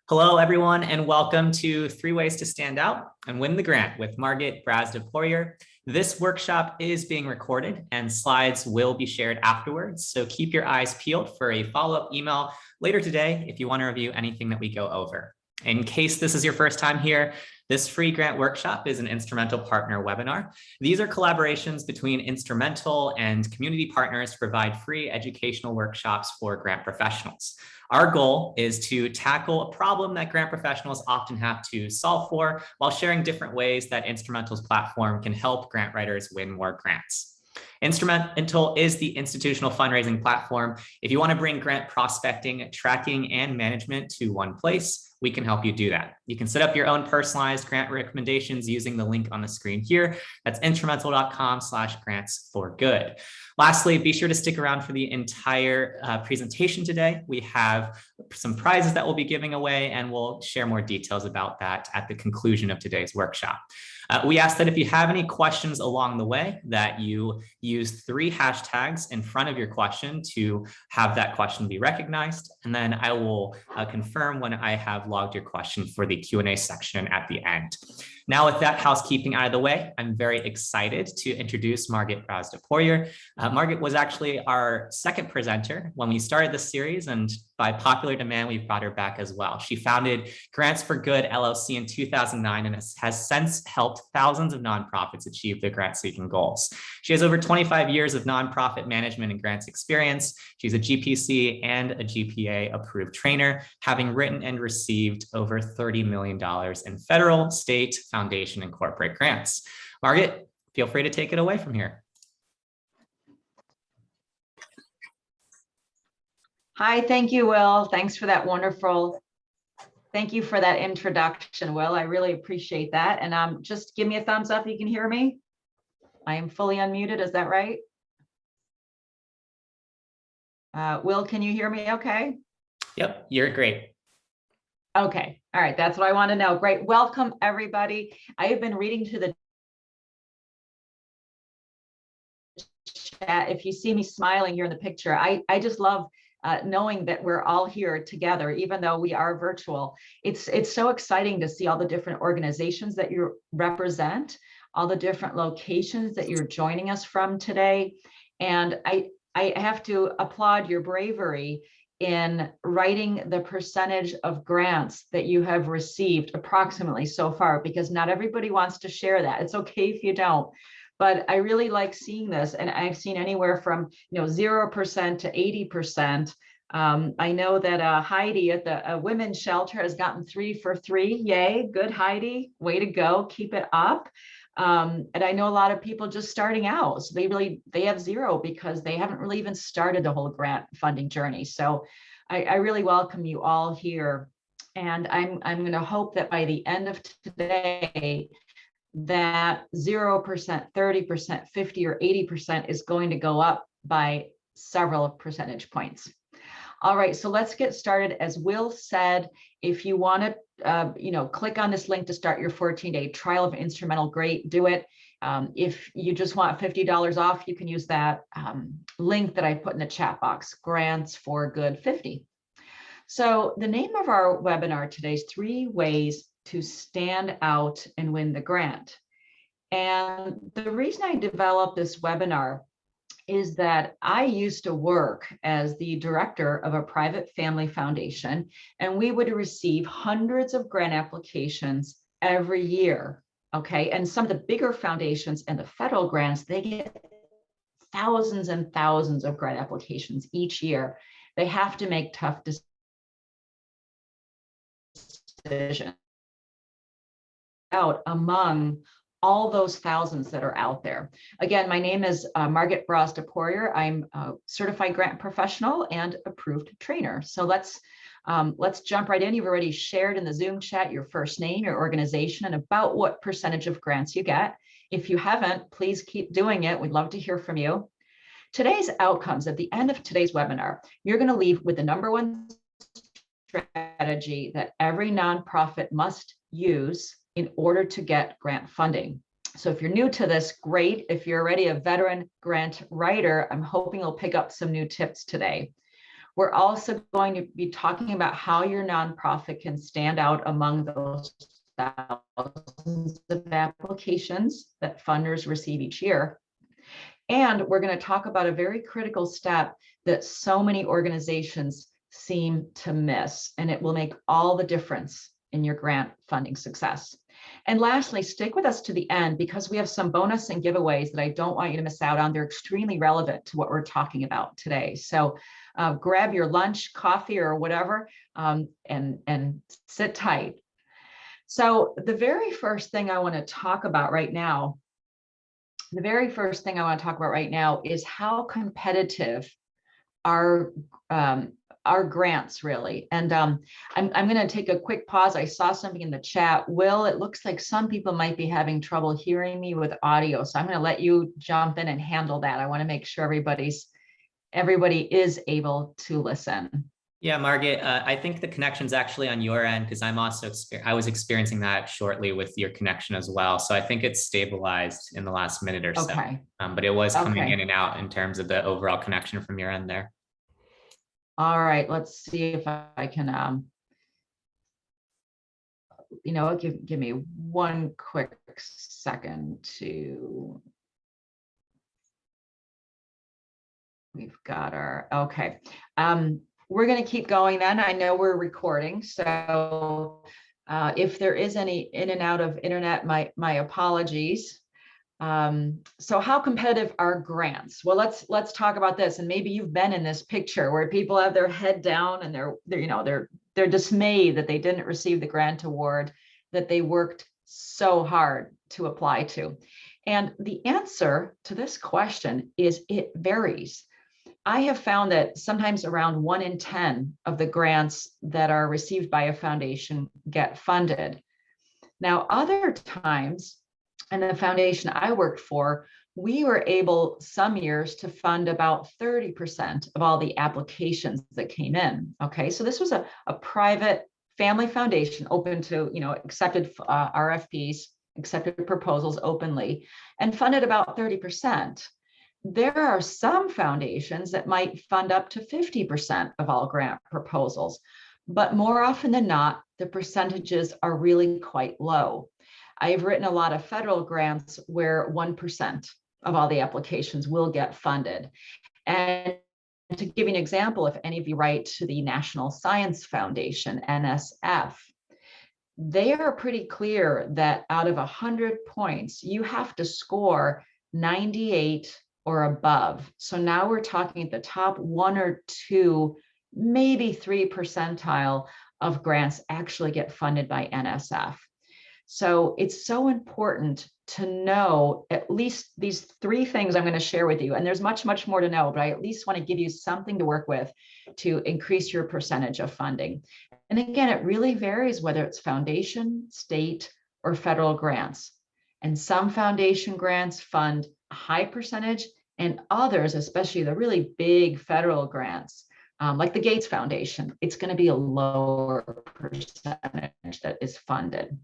Hello, everyone, and welcome to 3 Ways to Stand Out and Win the Grant with Margit Brazda-Poirier. This workshop is being recorded and slides will be shared afterwards, so keep your eyes peeled for a follow-up email later today if you want to review anything that we go over. In case this is your first time here, this free grant workshop is an Instrumental Partner webinar. These are collaborations between Instrumental and community partners to provide free educational workshops for grant professionals. Our goal is to tackle a problem that grant professionals often have to solve for while sharing different ways that Instrumental's platform can help grant writers win more grants. Instrumental is the institutional fundraising platform. If you want to bring grant prospecting, tracking, and management to one place, we can help you do that. You can set up your own personalized grant recommendations using the link on the screen here. That's instrumental.com/grants4good. Lastly, be sure to stick around for the entire presentation today. We have some prizes that we'll be giving away, and we'll share more details about that at the conclusion of today's workshop. We ask that if you have any questions along the way, that you use 3 hashtags in front of your question to have that question be recognized. And then I will confirm when I have logged your question for the Q&A section at the end. Now, with that housekeeping out of the way, I'm very excited to introduce Margit Brazda-Poirier. Margit was actually our second presenter when we started this series, and by popular demand, we've brought her back as well. She founded Grants for Good LLC in 2009 and has since helped thousands of nonprofits achieve their grant-seeking goals. She has over 25 years of nonprofit management and grants experience. She's a GPC and a GPA-approved trainer, having written and received over $30 million in federal, state, foundation, and corporate grants. Margit, feel free to take it away from here. Hi, thank you, Will. Thanks for that thank you for that introduction, Will. I really appreciate that. And just give me a thumbs up if you can hear me. I am fully unmuted, is that right? Will, can you hear me okay? Yep, you're great. Okay, all right, that's what I want to know. Great, welcome everybody. I have been reading to the chat. If you see me smiling here in the picture, I just love knowing that we're all here together, even though we are virtual. It's so exciting to see all the different organizations that you represent, all the different locations that you're joining us from today. And I have to applaud your bravery in writing the percentage of grants that you have received approximately so far, because not everybody wants to share that. It's okay if you don't. But I really like seeing this, and I've seen anywhere from 0% to 80%. I know that Heidi at the women's shelter has gotten 3 for 3. Yay, good Heidi, way to go, keep it up. And I know a lot of people just starting out, so they have 0 because they haven't really even started the whole grant funding journey. So I really welcome you all here, and I'm going to hope that by the end of today, that 0%, 30%, 50 or 80% is going to go up by several percentage points. All right, so let's get started. As Will said, if you want to, click on this link to start your 14-day trial of Instrumental, great, do it. If you just want $50 off, you can use that link that I put in the chat box, Grants for Good 50. So the name of our webinar today is 3 Ways to Stand Out and Win the Grant. And the reason I developed this webinar is that I used to work as the director of a private family foundation, and we would receive hundreds of grant applications every year. Okay, and some of the bigger foundations and the federal grants, they get thousands and thousands of grant applications each year. They have to make tough decisions out among all those thousands that are out there. Again, my name is Margit Brazda-Poirier. I'm a certified grant professional and approved trainer. So let's jump right in. You've already shared in the Zoom chat your first name, your organization, and about what percentage of grants you get. If you haven't, please keep doing it. We'd love to hear from you. Today's outcomes, at the end of today's webinar, you're going to leave with the #1 strategy that every nonprofit must use in order to get grant funding. So if you're new to this, great. If you're already a veteran grant writer, I'm hoping you'll pick up some new tips today. We're also going to be talking about how your nonprofit can stand out among those thousands of applications that funders receive each year. And we're going to talk about a very critical step that so many organizations seem to miss, and it will make all the difference in your grant funding success. And lastly, stick with us to the end because we have some bonus and giveaways that I don't want you to miss out on. They're extremely relevant to what we're talking about today. So grab your lunch, coffee, or whatever, and sit tight. So the very first thing I want to talk about right now is how competitive are grants really. And I'm going to take a quick pause. I saw something in the chat. Will, it looks like some people might be having trouble hearing me with audio. So I'm going to let you jump in and handle that. I want to make sure everybody is able to listen. Yeah, Margaret, I think the connection's actually on your end because I was experiencing that shortly with your connection as well. So I think it's stabilized in the last minute or so. Okay. But it was coming in and out in terms of the overall connection from your end there. All right, let's see if I can, give me one quick second to, we've got our, okay. We're going to keep going then. I know we're recording, so if there is any in and out of internet, my apologies. So how competitive are grants? Well, let's talk about this. And maybe you've been in this picture where people have their head down and they're dismayed that they didn't receive the grant award that they worked so hard to apply to. And the answer to this question is it varies. I have found that sometimes around 1 in 10 of the grants that are received by a foundation get funded. Now, other times, and the foundation I worked for, we were able some years to fund about 30% of all the applications that came in. Okay, so this was a private family foundation open to, accepted RFPs, accepted proposals openly, and funded about 30%. There are some foundations that might fund up to 50% of all grant proposals, but more often than not, the percentages are really quite low. I've written a lot of federal grants where 1% of all the applications will get funded. And to give you an example, if any of you write to the National Science Foundation, NSF, they are pretty clear that out of 100 points, you have to score 98 or above. So now we're talking at the top 1 or 2, maybe 3 percentile of grants actually get funded by NSF. So it's so important to know at least these 3 things I'm going to share with you. And there's much, much more to know, but I at least want to give you something to work with to increase your percentage of funding. And again, it really varies whether it's foundation, state, or federal grants. And some foundation grants fund a high percentage, and others, especially the really big federal grants, like the Gates Foundation, it's going to be a lower percentage that is funded.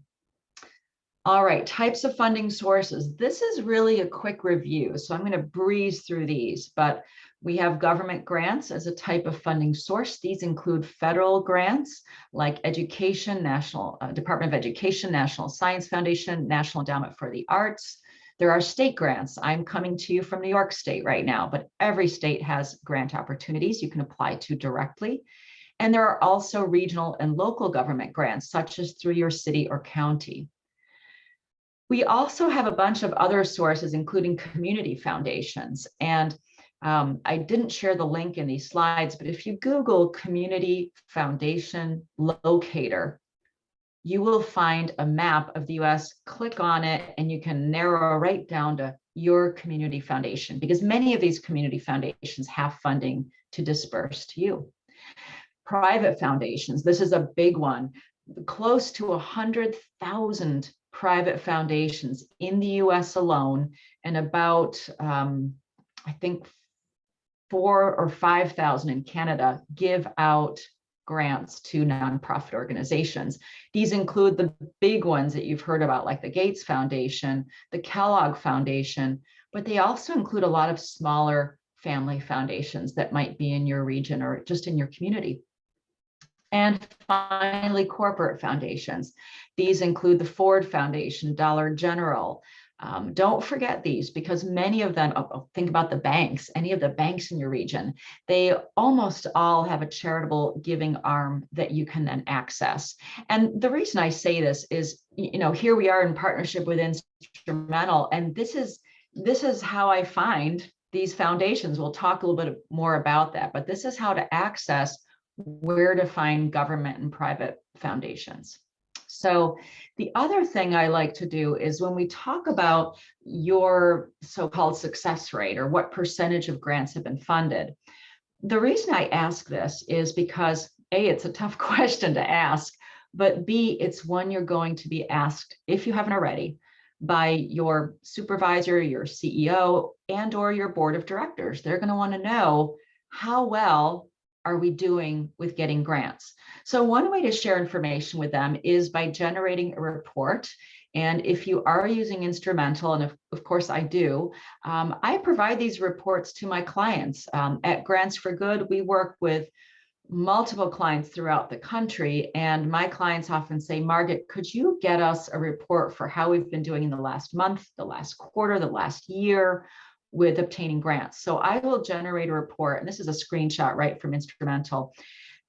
All right, types of funding sources. This is really a quick review, so I'm going to breeze through these, but we have government grants as a type of funding source. These include federal grants like education, National Department of Education, National Science Foundation, National Endowment for the Arts. There are state grants. I'm coming to you from New York State right now, but every state has grant opportunities you can apply to directly. And there are also regional and local government grants, such as through your city or county. We also have a bunch of other sources, including community foundations. And I didn't share the link in these slides, but if you Google Community Foundation Locator, you will find a map of the US, click on it, and you can narrow right down to your community foundation, because many of these community foundations have funding to disperse to you. Private foundations, this is a big one. Close to 100,000 private foundations in the US alone, and about, I think 4,000 or 5,000 in Canada give out grants to nonprofit organizations. These include the big ones that you've heard about, like the Gates Foundation, the Kellogg Foundation, but they also include a lot of smaller family foundations that might be in your region or just in your community. And finally, corporate foundations. These include the Ford Foundation, Dollar General. Don't forget these, because many of them, think about the banks, any of the banks in your region, they almost all have a charitable giving arm that you can then access. And the reason I say this is, here we are in partnership with Instrumental, and this is how I find these foundations. We'll talk a little bit more about that, but this is how to access where to find government and private foundations. So the other thing I like to do is when we talk about your so-called success rate, or what percentage of grants have been funded, the reason I ask this is because A, it's a tough question to ask, but B, it's one you're going to be asked, if you haven't already, by your supervisor, your CEO, and or your board of directors. They're going to want to know, how well are we doing with getting grants? So one way to share information with them is by generating a report. And if you are using Instrumental, and of course I do, I provide these reports to my clients. At Grants for Good, we work with multiple clients throughout the country. And my clients often say, Margaret, could you get us a report for how we've been doing in the last month, the last quarter, the last year with obtaining grants? So I will generate a report, and this is a screenshot right from Instrumental,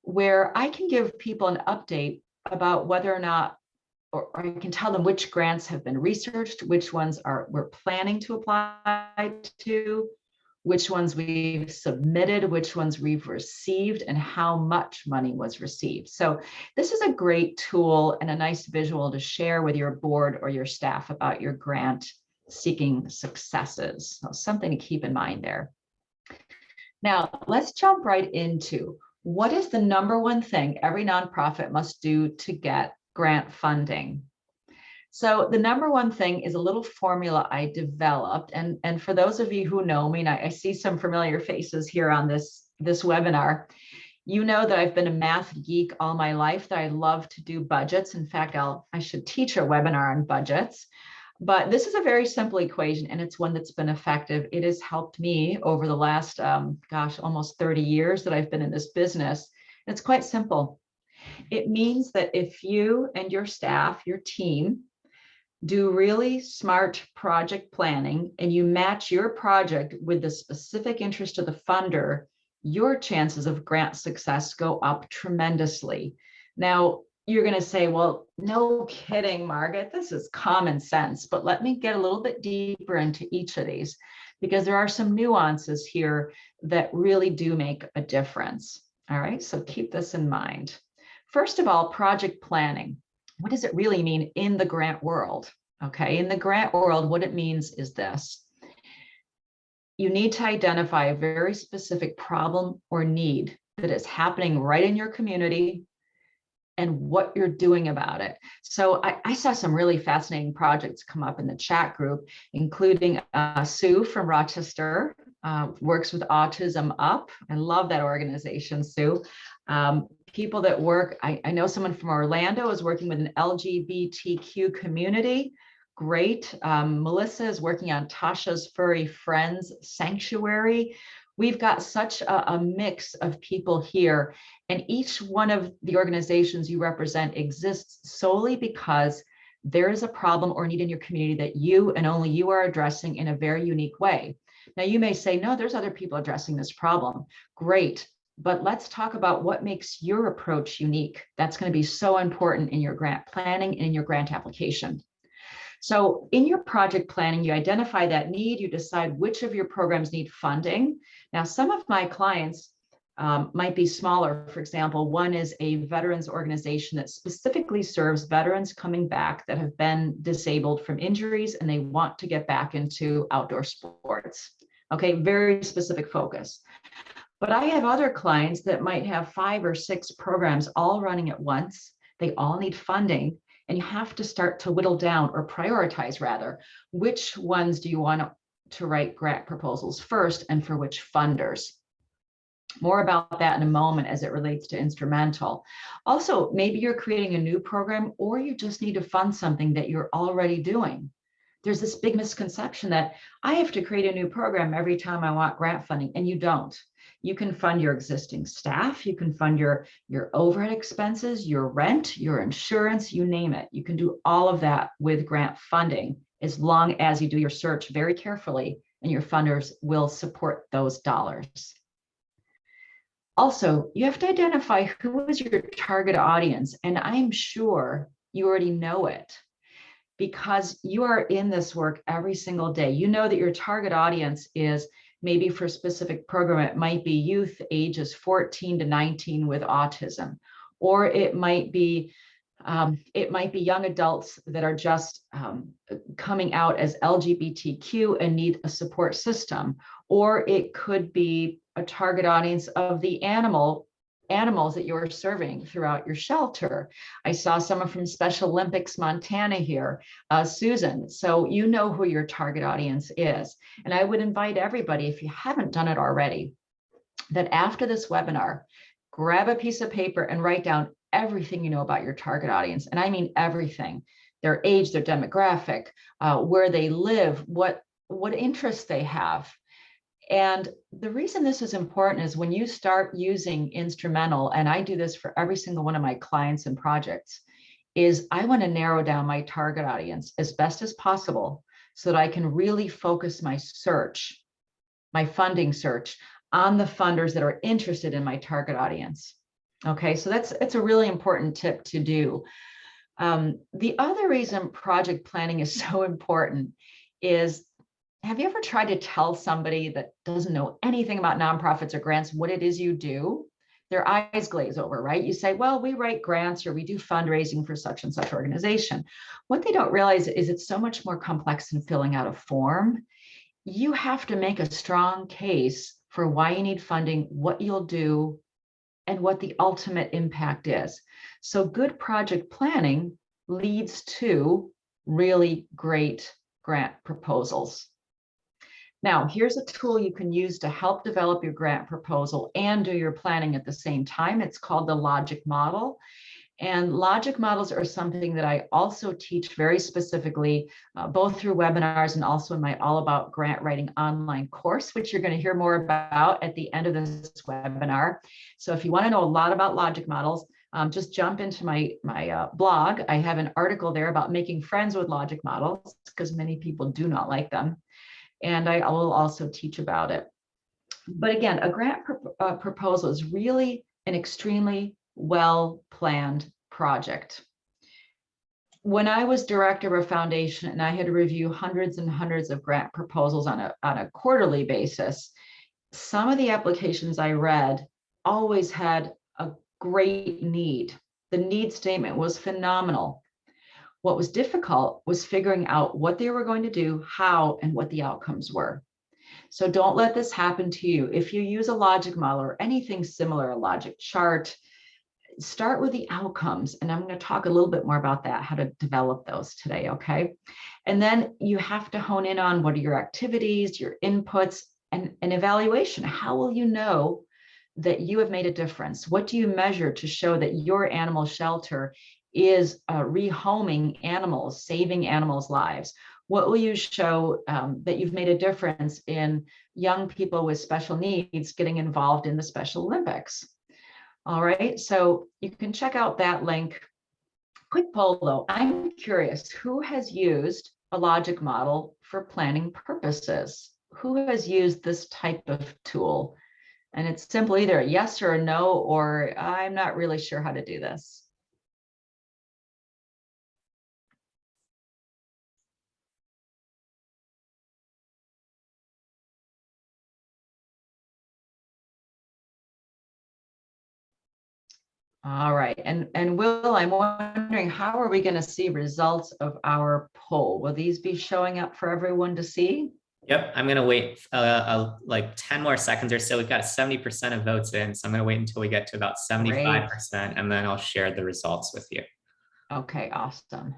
where I can give people an update about whether or not, or I can tell them which grants have been researched, which ones we're planning to apply to, which ones we've submitted, which ones we've received, and how much money was received. So this is a great tool and a nice visual to share with your board or your staff about your grant seeking successes. So something to keep in mind there. Now, let's jump right into what is the number one thing every nonprofit must do to get grant funding. So the number one thing is a little formula I developed. And for those of you who know me, and I see some familiar faces here on this webinar, you know that I've been a math geek all my life, that I love to do budgets. In fact, I should teach a webinar on budgets. But this is a very simple equation, and it's one that's been effective. It has helped me over the last, almost 30 years that I've been in this business. And it's quite simple. It means that if you and your staff, your team, do really smart project planning, and you match your project with the specific interest of the funder, your chances of grant success go up tremendously. Now, you're going to say, well, no kidding, Margaret, this is common sense. But let me get a little bit deeper into each of these, because there are some nuances here that really do make a difference. All right, so keep this in mind. First of all, project planning. What does it really mean in the grant world? Okay, in the grant world, what it means is this. You need to identify a very specific problem or need that is happening right in your community and what you're doing about it. So I saw some really fascinating projects come up in the chat group, including Sue from Rochester, works with Autism Up. I love that organization, Sue. People that work, I know someone from Orlando is working with an LGBTQ community. Great. Melissa is working on Tasha's Furry Friends Sanctuary. We've got such a mix of people here, and each one of the organizations you represent exists solely because there is a problem or need in your community that you and only you are addressing in a very unique way. Now, you may say, no, there's other people addressing this problem. Great. But let's talk about what makes your approach unique. That's going to be so important in your grant planning and in your grant application. So in your project planning, you identify that need, you decide which of your programs need funding. Now, some of my clients might be smaller. For example, one is a veterans organization that specifically serves veterans coming back that have been disabled from injuries and they want to get back into outdoor sports. Okay, very specific focus. But I have other clients that might have 5 or 6 programs all running at once. They all need funding. And you have to start to whittle down, or prioritize rather, which ones do you want to write grant proposals first and for which funders. More about that in a moment as it relates to Instrumental. Also, maybe you're creating a new program, or you just need to fund something that you're already doing. there's this big misconception that I have to create a new program every time I want grant funding, and you don't. You can fund your existing staff, you can fund your overhead expenses, your rent, your insurance, you name it. You can do all of that with grant funding as long as you do your search very carefully and your funders will support those dollars. Also, you have to identify who is your target audience, and I'm sure you already know it because you are in this work every single day. You know that your target audience is maybe for a specific program, it might be youth ages 14 to 19 with autism, or it might be young adults that are just coming out as LGBTQ and need a support system, or it could be a target audience of the animals that you're serving throughout your shelter. I saw someone from Special Olympics Montana here, Susan. So you know who your target audience is. And I would invite everybody, if you haven't done it already, that after this webinar, grab a piece of paper and write down everything you know about your target audience. And I mean everything: their age, their demographic, where they live, what interests they have. And the reason this is important is when you start using Instrumental, and I do this for every single one of my clients and projects, is I want to narrow down my target audience as best as possible so that I can really focus my search, my funding search, on the funders that are interested in my target audience. Okay, so it's a really important tip to do. The other reason project planning is so important is, have you ever tried to tell somebody that doesn't know anything about nonprofits or grants what it is you do? Their eyes glaze over, right? You say, well, we write grants or we do fundraising for such and such organization. What they don't realize is it's so much more complex than filling out a form. You have to make a strong case for why you need funding, what you'll do, and what the ultimate impact is. So good project planning leads to really great grant proposals. Now, here's a tool you can use to help develop your grant proposal and do your planning at the same time. It's called the Logic Model. And logic models are something that I also teach very specifically, both through webinars and also in my All About Grant Writing online course, which you're going to hear more about at the end of this webinar. So if you want to know a lot about logic models, just jump into my blog. I have an article there about making friends with logic models because many people do not like them. And I will also teach about it. But again, a grant proposal is really an extremely well-planned project. When I was director of a foundation and I had to review hundreds and hundreds of grant proposals on a quarterly basis, some of the applications I read always had a great need. The need statement was phenomenal. What was difficult was figuring out what they were going to do, how, and what the outcomes were. So don't let this happen to you. If you use a logic model or anything similar, a logic chart, start with the outcomes. And I'm going to talk a little bit more about that, how to develop those today, okay? And then you have to hone in on what are your activities, your inputs, and an evaluation. How will you know that you have made a difference? What do you measure to show that your animal shelter is rehoming animals, saving animals' lives? What will you show that you've made a difference in young people with special needs getting involved in the Special Olympics? All right, so you can check out that link. Quick poll though, I'm curious, who has used a logic model for planning purposes? Who has used this type of tool? And it's simply either a yes or a no, or I'm not really sure how to do this. All right, and Will, I'm wondering, how are we going to see results of our poll? Will these be showing up for everyone to see? Yep, I'm going to wait like 10 more seconds or so. We've got 70% of votes in, so I'm going to wait until we get to about 75%, and then I'll share the results with you. Okay, awesome.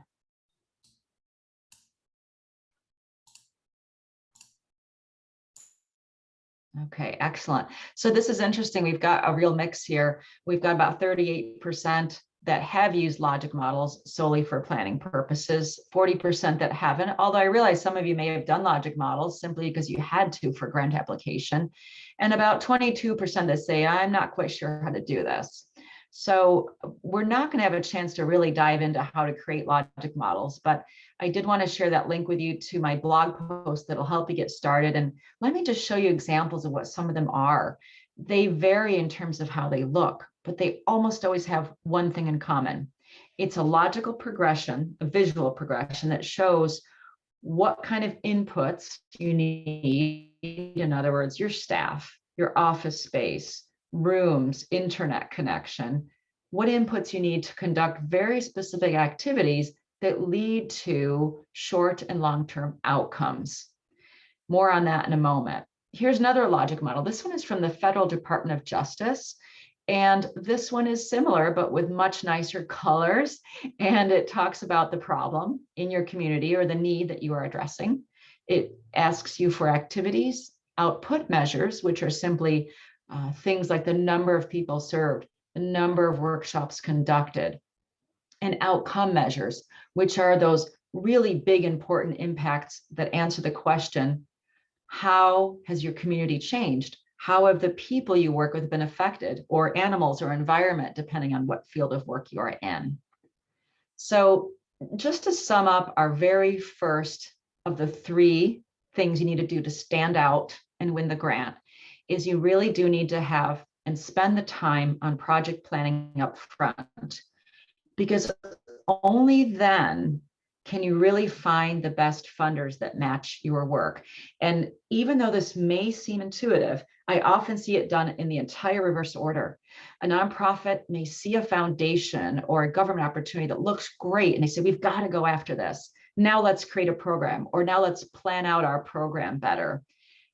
Okay, excellent. So this is interesting. We've got a real mix here. We've got about 38% that have used logic models solely for planning purposes, 40% that haven't, although I realize some of you may have done logic models simply because you had to for grant application, and about 22% that say, I'm not quite sure how to do this. So we're not going to have a chance to really dive into how to create logic models, but I did want to share that link with you to my blog post that'll help you get started. And let me just show you examples of what some of them are. They vary in terms of how they look, but they almost always have one thing in common. It's a logical progression, a visual progression that shows what kind of inputs you need. In other words, your staff, your office space, rooms, internet connection, what inputs you need to conduct very specific activities that lead to short and long-term outcomes. More on that in a moment. Here's another logic model. This one is from the Federal Department of Justice. And this one is similar, but with much nicer colors. And it talks about the problem in your community or the need that you are addressing. It asks you for activities, output measures, which are simply things like the number of people served, the number of workshops conducted, and outcome measures, which are those really big, important impacts that answer the question, how has your community changed? How have the people you work with been affected, or animals or environment, depending on what field of work you're in? So just to sum up our very first of the 3 things you need to do to stand out and win the grant is you really do need to have and spend the time on project planning up front, because only then can you really find the best funders that match your work. And even though this may seem intuitive, I often see it done in the entire reverse order. A nonprofit may see a foundation or a government opportunity that looks great, and they say, we've got to go after this. Now let's create a program, or now let's plan out our program better.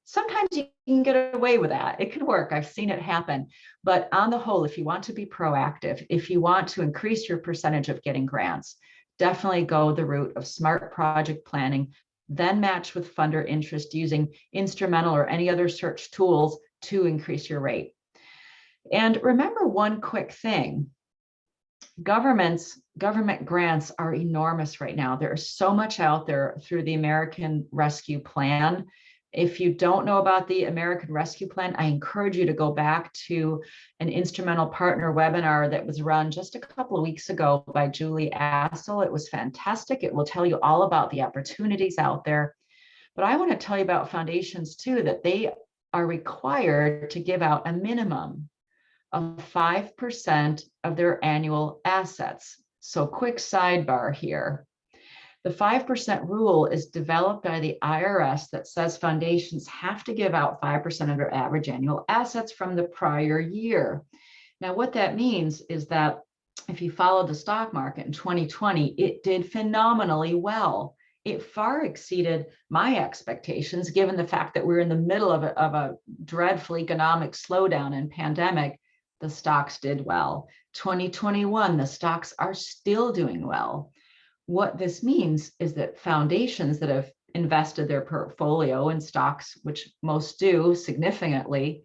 Sometimes you can get away with that. It can work. I've seen it happen. But on the whole, if you want to be proactive, if you want to increase your percentage of getting grants, definitely go the route of smart project planning, then match with funder interest using instrumental or any other search tools to increase your rate. And remember one quick thing. Government grants are enormous right now. There is so much out there through the American Rescue Plan. If you don't know about the American Rescue Plan, I encourage you to go back to an instrumental partner webinar that was run just a couple of weeks ago by Julie Assel. It was fantastic. It will tell you all about the opportunities out there. But I want to tell you about foundations too, that they are required to give out a minimum of 5% of their annual assets. So quick sidebar here. The 5% rule is developed by the IRS that says foundations have to give out 5% of their average annual assets from the prior year. Now, what that means is that if you followed the stock market in 2020, it did phenomenally well. It far exceeded my expectations, given the fact that we're in the middle of a dreadful economic slowdown and pandemic. The stocks did well. 2021, the stocks are still doing well. What this means is that foundations that have invested their portfolio in stocks, which most do significantly,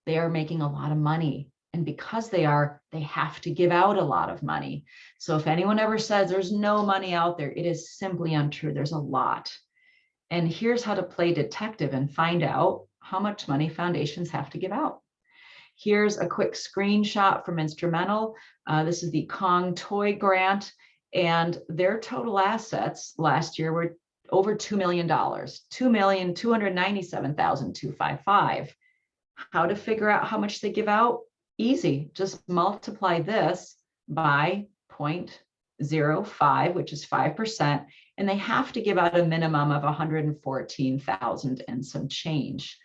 they are making a lot of money. And because they have to give out a lot of money. So if anyone ever says there's no money out there, it is simply untrue. There's a lot. And here's how to play detective and find out how much money foundations have to give out. Here's a quick screenshot from Instrumental. This is the Kong Toy Grant. And their total assets last year were over $2 million, $2,297,255. How to figure out how much they give out? Easy. Just multiply this by 0.05, which is 5%, and they have to give out a minimum of 114,000 and some change.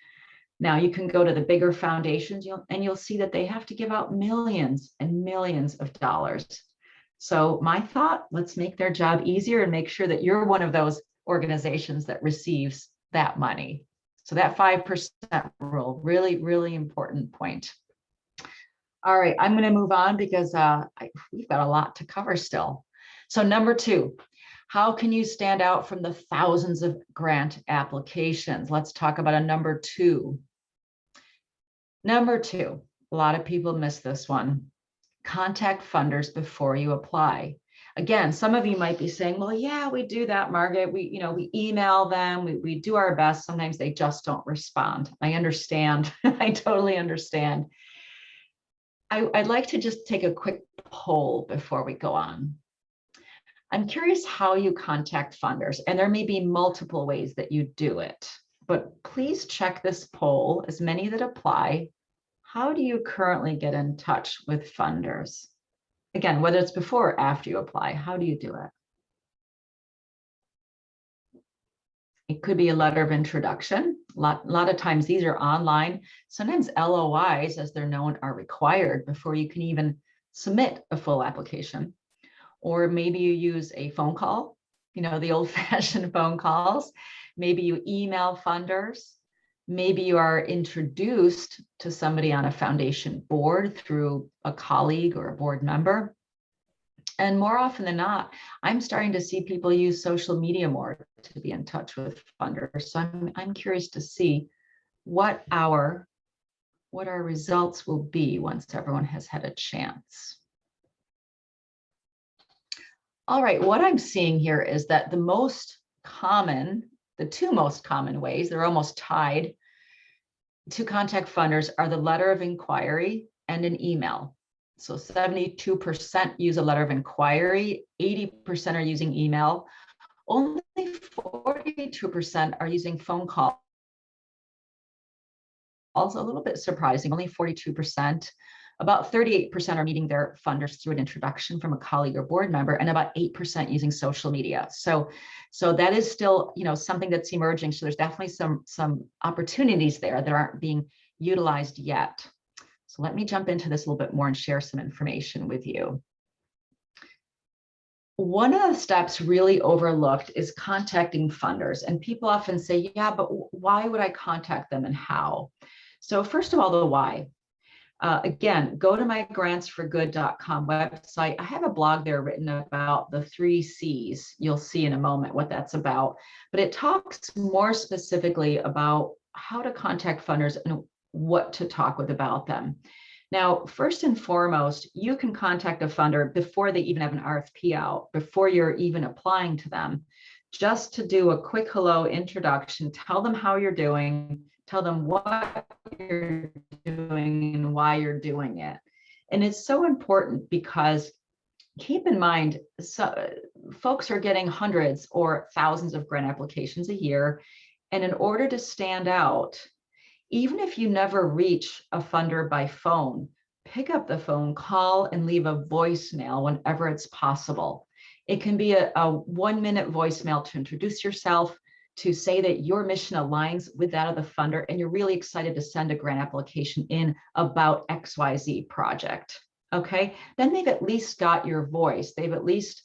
Now you can go to the bigger foundations and you'll see that they have to give out millions and millions of dollars. So my thought, let's make their job easier and make sure that you're one of those organizations that receives that money. So that 5% rule, really, really important point. All right, I'm going to move on because we've got a lot to cover still. So number 2, how can you stand out from the thousands of grant applications? Let's talk about a number 2. Number 2, a lot of people miss this one. contact funders before you apply. Again, some of you might be saying, well, yeah, we do that, Margaret. We email them, we do our best. Sometimes they just don't respond. I understand. I totally understand. I'd like to just take a quick poll before we go on. I'm curious how you contact funders, and there may be multiple ways that you do it, but please check this poll, as many that apply. How do you currently get in touch with funders? Again, whether it's before or after you apply, how do you do it? It could be a letter of introduction. A lot of times these are online. Sometimes LOIs, as they're known, are required before you can even submit a full application. Or maybe you use a phone call, the old-fashioned phone calls. Maybe you email funders. Maybe you are introduced to somebody on a foundation board through a colleague or a board member. And more often than not, I'm starting to see people use social media more to be in touch with funders. So I'm curious to see what our results will be once everyone has had a chance. All right, what I'm seeing here is that the two most common ways, they're almost tied, to contact funders are the letter of inquiry and an email. So 72% use a letter of inquiry, 80% are using email, only 42% are using phone calls. Also a little bit surprising, only 42%. About 38% are meeting their funders through an introduction from a colleague or board member, and about 8% using social media. So that is still, something that's emerging. So there's definitely some opportunities there that aren't being utilized yet. So let me jump into this a little bit more and share some information with you. One of the steps really overlooked is contacting funders. And people often say, yeah, but why would I contact them and how? So first of all, the why. Again, go to my grantsforgood.com website. I have a blog there written about the 3 C's. You'll see in a moment what that's about. But it talks more specifically about how to contact funders and what to talk with about them. Now, first and foremost, you can contact a funder before they even have an RFP out, before you're even applying to them, just to do a quick hello introduction, tell them how you're doing, tell them what you're doing and why you're doing it. And it's so important because keep in mind, folks are getting hundreds or thousands of grant applications a year. And in order to stand out, even if you never reach a funder by phone, pick up the phone, call, and leave a voicemail whenever it's possible. It can be a 1-minute voicemail to introduce yourself, to say that your mission aligns with that of the funder, and you're really excited to send a grant application in about XYZ project. Okay, then they've at least got your voice. They've at least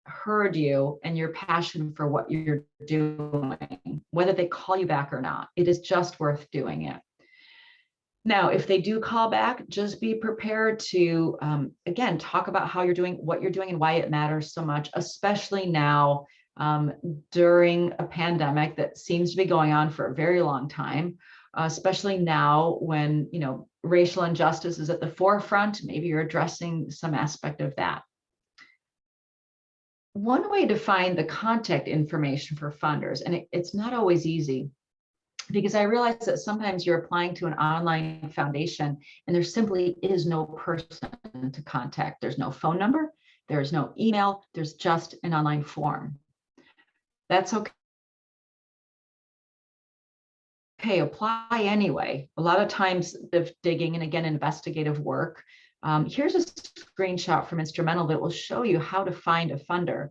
heard you and your passion for what you're doing, whether they call you back or not. It is just worth doing it. Now, if they do call back, just be prepared to, again, talk about how you're doing, what you're doing, and why it matters so much, especially now during a pandemic that seems to be going on for a very long time, especially now when, racial injustice is at the forefront. Maybe you're addressing some aspect of that. One way to find the contact information for funders, and it's not always easy, because I realize that sometimes you're applying to an online foundation and there simply is no person to contact. There's no phone number, there's no email, there's just an online form. That's okay. Okay, apply anyway. A lot of times of digging and again, investigative work. Here's a screenshot from Instrumental that will show you how to find a funder.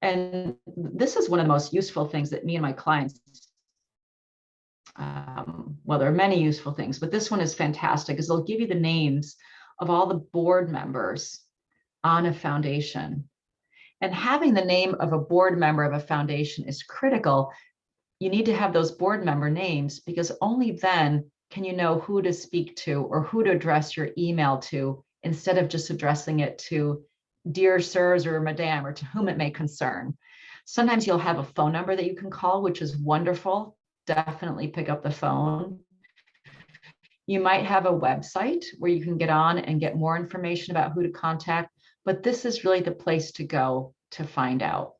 And this is one of the most useful things that me and my clients, well, there are many useful things, but this one is fantastic because they'll give you the names of all the board members on a foundation. And having the name of a board member of a foundation is critical. You need to have those board member names because only then can you know who to speak to or who to address your email to, instead of just addressing it to dear sirs or madam or to whom it may concern. Sometimes you'll have a phone number that you can call, which is wonderful. Definitely pick up the phone. You might have a website where you can get on and get more information about who to contact, but this is really the place to go to find out.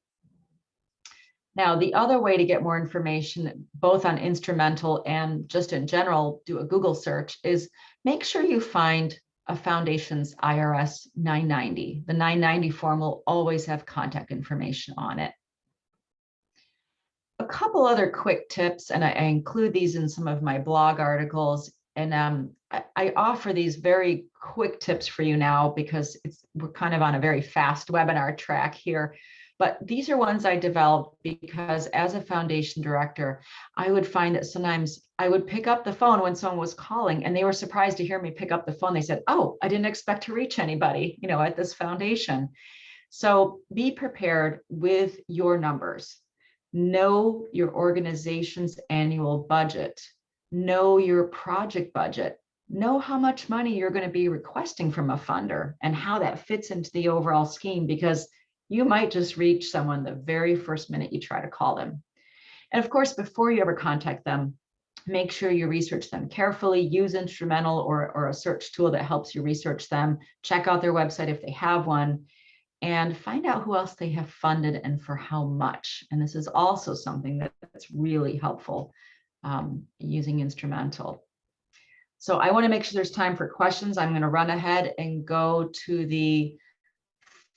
Now, the other way to get more information, both on Instrumental and just in general, do a Google search, is make sure you find a foundation's IRS 990. The 990 form will always have contact information on it. A couple other quick tips, and I include these in some of my blog articles. And I offer these very quick tips for you now because we're kind of on a very fast webinar track here. But these are ones I developed because as a foundation director, I would find that sometimes I would pick up the phone when someone was calling and they were surprised to hear me pick up the phone. They said, "Oh, I didn't expect to reach anybody, at this foundation." So be prepared with your numbers. Know your organization's annual budget. Know your project budget. Know how much money you're going to be requesting from a funder and how that fits into the overall scheme, because you might just reach someone the very first minute you try to call them. And of course, before you ever contact them, make sure you research them carefully. Use Instrumental or a search tool that helps you research them. Check out their website if they have one, and find out who else they have funded and for how much. And this is also something that's really helpful using Instrumental. So I want to make sure there's time for questions. I'm going to run ahead and go to the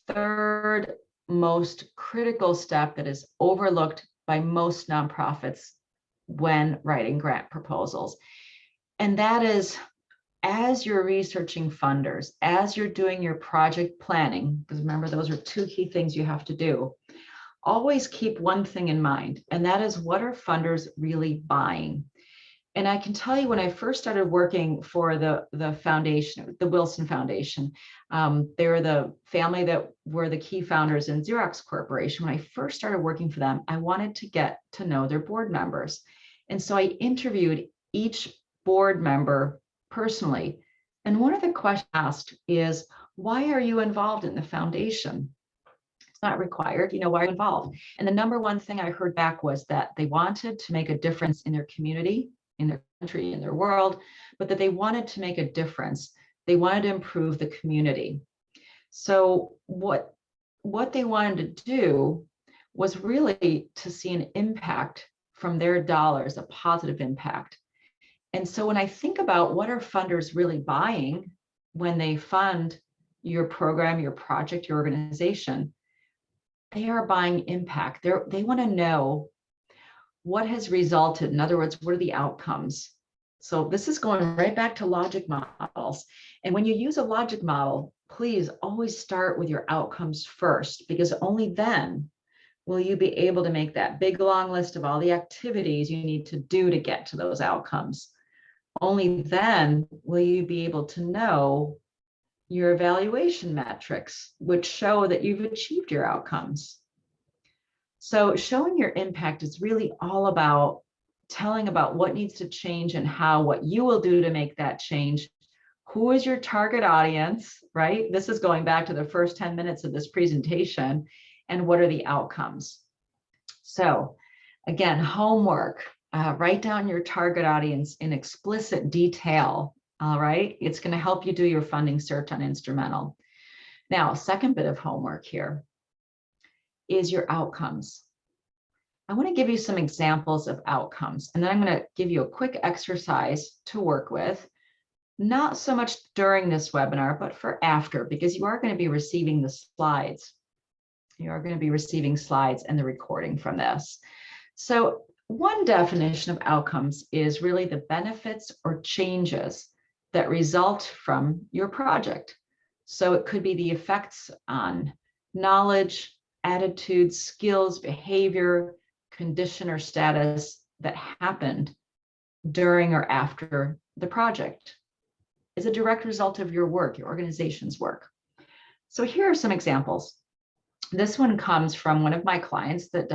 third most critical step that is overlooked by most nonprofits when writing grant proposals. And that is, as you're researching funders, as you're doing your project planning, because remember, those are two key things you have to do, always keep one thing in mind, and that is, what are funders really buying? And I can tell you, when I first started working for the foundation, the Wilson Foundation, they were the family that were the key founders in Xerox Corporation. When I first started working for them, I wanted to get to know their board members. And so I interviewed each board member personally. And one of the questions asked is, why are you involved in the foundation? It's not required, why are you involved? And the number one thing I heard back was that they wanted to make a difference in their community, in their country, in their world, but that they wanted to make a difference. They wanted to improve the community. So what they wanted to do was really to see an impact from their dollars, a positive impact. And so when I think about what are funders really buying when they fund your program, your project, your organization, they are buying impact. They want to know what has resulted. In other words, what are the outcomes? So this is going right back to logic models. And when you use a logic model, please always start with your outcomes first, because only then will you be able to make that big, long list of all the activities you need to do to get to those outcomes. Only then will you be able to know your evaluation metrics, which show that you've achieved your outcomes. So showing your impact is really all about telling about what needs to change and how, what you will do to make that change. Who is your target audience, right? This is going back to the first 10 minutes of this presentation. And what are the outcomes? So again, homework, write down your target audience in explicit detail. All right, it's going to help you do your funding search on Instrumental. Now, second bit of homework here is your outcomes. I want to give you some examples of outcomes, and then I'm going to give you a quick exercise to work with, not so much during this webinar, but for after, because you are going to be receiving the slides. You are going to be receiving slides and the recording from this. So one definition of outcomes is really the benefits or changes that result from your project. So it could be the effects on knowledge, attitudes, skills, behavior, condition, or status that happened during or after the project. Is a direct result of your work, your organization's work. So here are some examples. This one comes from one of my clients that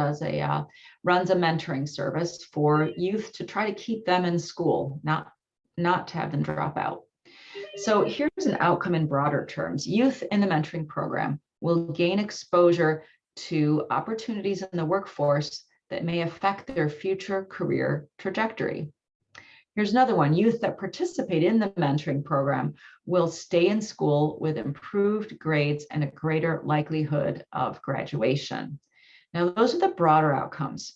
runs a mentoring service for youth to try to keep them in school, not to have them drop out. So here's an outcome in broader terms. Youth in the mentoring program will gain exposure to opportunities in the workforce that may affect their future career trajectory. Here's another one. Youth that participate in the mentoring program will stay in school with improved grades and a greater likelihood of graduation. Now, those are the broader outcomes.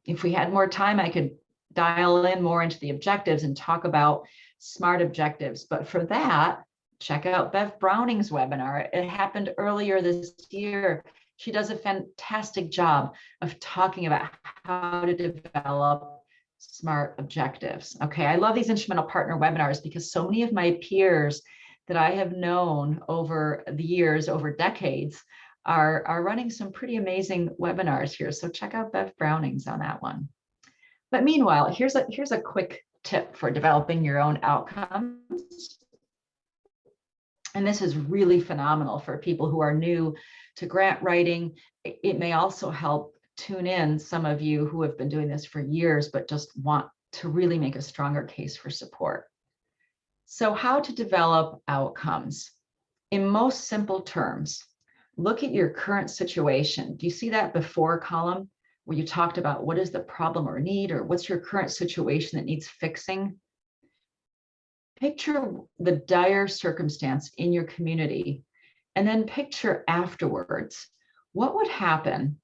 If we had more time, I could dial in more into the objectives and talk about SMART objectives. But for that, check out Bev Browning's webinar. It happened earlier this year. She does a fantastic job of talking about how to develop SMART objectives. Okay, I love these instrumental partner webinars because so many of my peers that I have known over the years, over decades, are running some pretty amazing webinars here. So check out Bev Browning's on that one. But meanwhile, here's a quick tip for developing your own outcomes. And this is really phenomenal for people who are new to grant writing. It may also help tune in some of you who have been doing this for years, but just want to really make a stronger case for support. So how to develop outcomes? In most simple terms, look at your current situation. Do you see that before column where you talked about what is the problem or need, or what's your current situation that needs fixing? Picture the dire circumstance in your community, and then picture afterwards, what would happen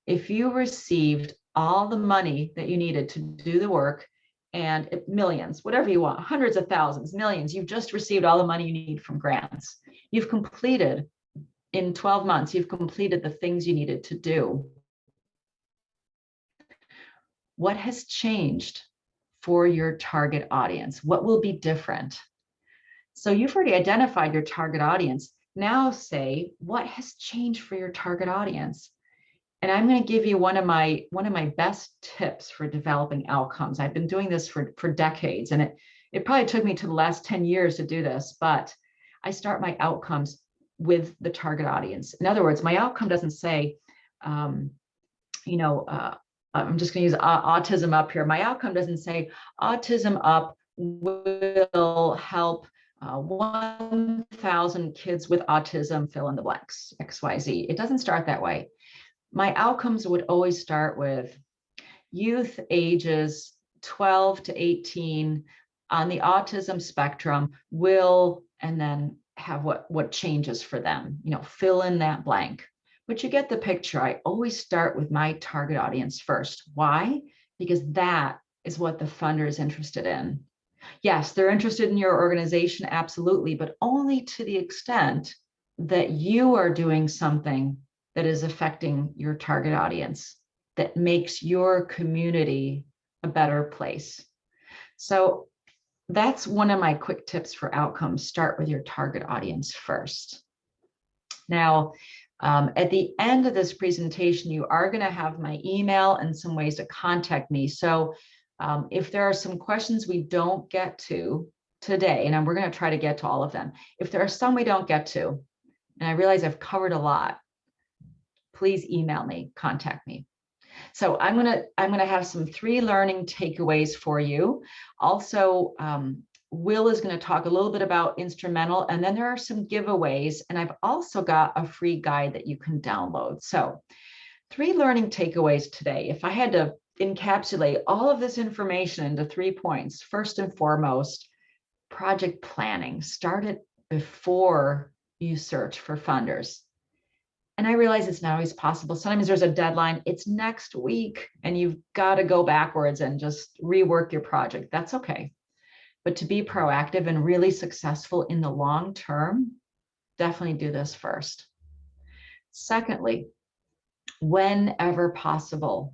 if you received all the money that you needed to do the work, and millions, whatever you want, hundreds of thousands, millions, you've just received all the money you need from grants. You've completed, in 12 months, you've completed the things you needed to do. What has changed for your target audience? What will be different? So you've already identified your target audience. Now say, what has changed for your target audience? And I'm going to give you one of my best tips for developing outcomes. I've been doing this for decades, and it probably took me to the last 10 years to do this, but I start my outcomes with the target audience. In other words, my outcome doesn't say, I'm just going to use autism up here. My outcome doesn't say autism up will help 1,000 kids with autism fill in the blanks, XYZ. It doesn't start that way. My outcomes would always start with youth ages 12 to 18 on the autism spectrum will, and then have what changes for them, fill in that blank. But you get the picture. I always start with my target audience first. Why? Because that is what the funder is interested in. Yes, they're interested in your organization, absolutely, but only to the extent that you are doing something that is affecting your target audience, that makes your community a better place. So that's one of my quick tips for outcomes. Start with your target audience first. Now, at the end of this presentation, you are going to have my email and some ways to contact me. So if there are some questions we don't get to today, and we're going to try to get to all of them. If there are some we don't get to, and I realize I've covered a lot, please email me, contact me. So I'm gonna have some 3 learning takeaways for you. Also, Will is going to talk a little bit about instrumental, and then there are some giveaways, and I've also got a free guide that you can download. So 3 learning takeaways today. If I had to encapsulate all of this information into 3 points, first and foremost, project planning. Start it before you search for funders. And I realize it's not always possible. Sometimes there's a deadline. It's next week, and you've got to go backwards and just rework your project. That's okay. But to be proactive and really successful in the long term, definitely do this first. Secondly, whenever possible,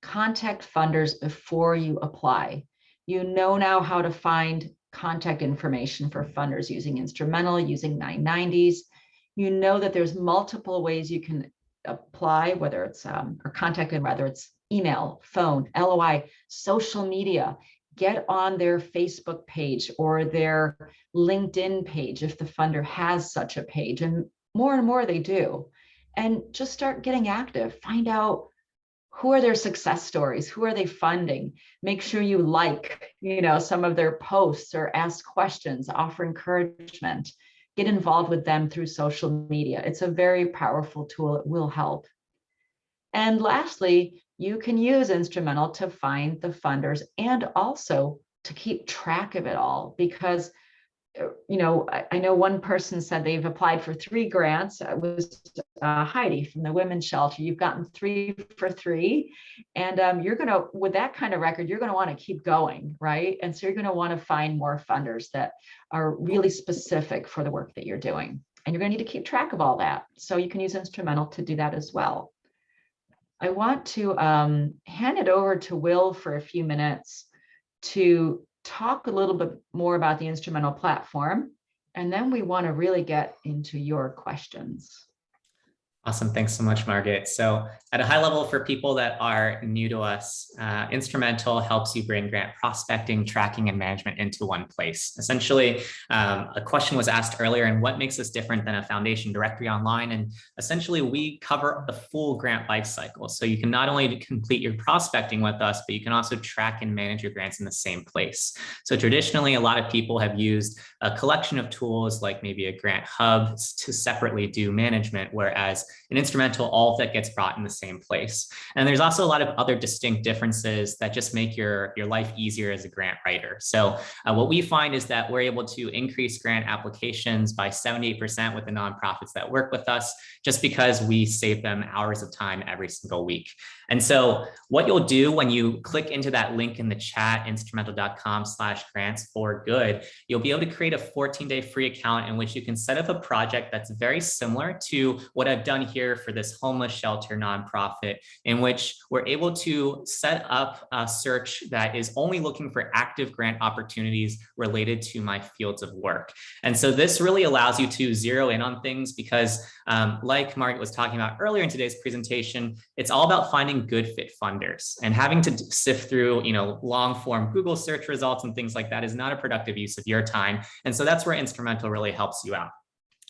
contact funders before you apply. You know now how to find contact information for funders using Instrumental, using 990s. You know that there's multiple ways you can apply, whether it's or contact them, whether it's email, phone, LOI, social media. Get on their Facebook page or their LinkedIn page if the funder has such a page, and more they do. And just start getting active. Find out who are their success stories, who are they funding. Make sure you like, some of their posts or ask questions, offer encouragement. Get involved with them through social media. It's a very powerful tool. It will help. And lastly, you can use Instrumental to find the funders and also to keep track of it all, because I know one person said they've applied for 3 grants. It was Heidi from the Women's Shelter. You've gotten 3 for 3. And you're going to, with that kind of record, you're going to want to keep going, right? And so you're going to want to find more funders that are really specific for the work that you're doing. And you're going to need to keep track of all that. So you can use Instrumental to do that as well. I want to hand it over to Will for a few minutes to talk a little bit more about the Instrumental platform, and then we want to really get into your questions. Awesome. Thanks so much, Margaret. So at a high level, for people that are new to us, Instrumental helps you bring grant prospecting, tracking, and management into one place. Essentially, a question was asked earlier, and what makes us different than a foundation directory online? And essentially, we cover the full grant lifecycle. So you can not only complete your prospecting with us, but you can also track and manage your grants in the same place. So traditionally, a lot of people have used a collection of tools like maybe a grant hub to separately do management, whereas in Instrumental, all of that gets brought in the same place. And there's also a lot of other distinct differences that just make your life easier as a grant writer. So what we find is that we're able to increase grant applications by 78% with the nonprofits that work with us, just because we save them hours of time every single week. And so what you'll do when you click into that link in the chat, instrumental.com/grants4good, you'll be able to create a 14-day free account in which you can set up a project that's very similar to what I've done here for this homeless shelter nonprofit, in which we're able to set up a search that is only looking for active grant opportunities related to my fields of work. And so this really allows you to zero in on things because like Margaret was talking about earlier in today's presentation, it's all about finding good fit funders, and having to sift through, long form Google search results and things like that is not a productive use of your time. And so that's where Instrumental really helps you out.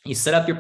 You set up your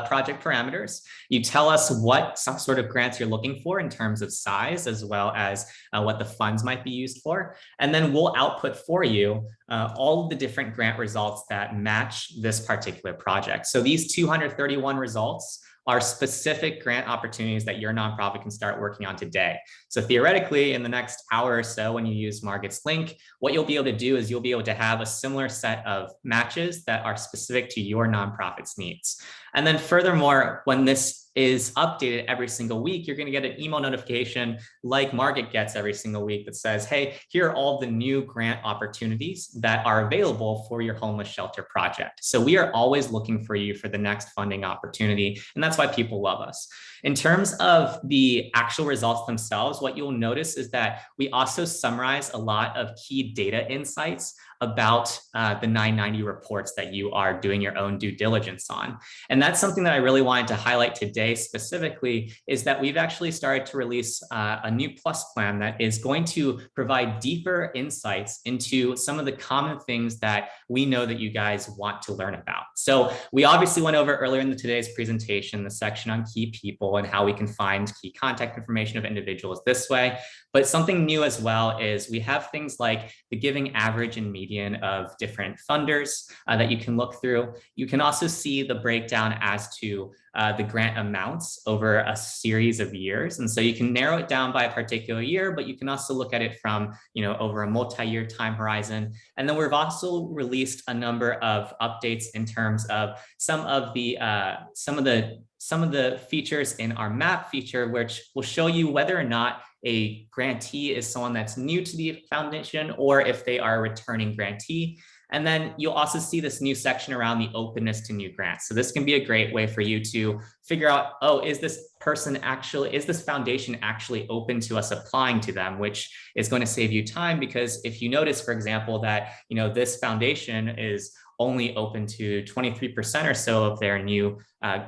project parameters. You tell us what sort of grants you're looking for in terms of size, as well as what the funds might be used for. And then we'll output for you all of the different grant results that match this particular project. So these 231 results are specific grant opportunities that your nonprofit can start working on today. So theoretically, in the next hour or so, when you use Margaret's link, what you'll be able to do is you'll be able to have a similar set of matches that are specific to your nonprofit's needs. And then furthermore, when this is updated every single week, you're going to get an email notification like Margaret gets every single week that says, hey, here are all the new grant opportunities that are available for your homeless shelter project. So we are always looking for you for the next funding opportunity. And that's why people love us. In terms of the actual results themselves, what you'll notice is that we also summarize a lot of key data insights about the 990 reports that you are doing your own due diligence on. And that's something that I really wanted to highlight today specifically, is that we've actually started to release a new Plus plan that is going to provide deeper insights into some of the common things that we know that you guys want to learn about. So we obviously went over earlier in today's presentation, the section on key people and how we can find key contact information of individuals this way. But something new as well is we have things like the giving average and median of different funders that you can look through. You can also see the breakdown as to the grant amounts over a series of years. And so you can narrow it down by a particular year, but you can also look at it from, over a multi-year time horizon. And then we've also released a number of updates in terms of some of the features in our map feature, which will show you whether or not a grantee is someone that's new to the foundation or if they are a returning grantee. And then you'll also see this new section around the openness to new grants. So this can be a great way for you to figure out, oh, is this foundation actually open to us applying to them, which is going to save you time, because if you notice, for example, that, this foundation is only open to 23% or so of their new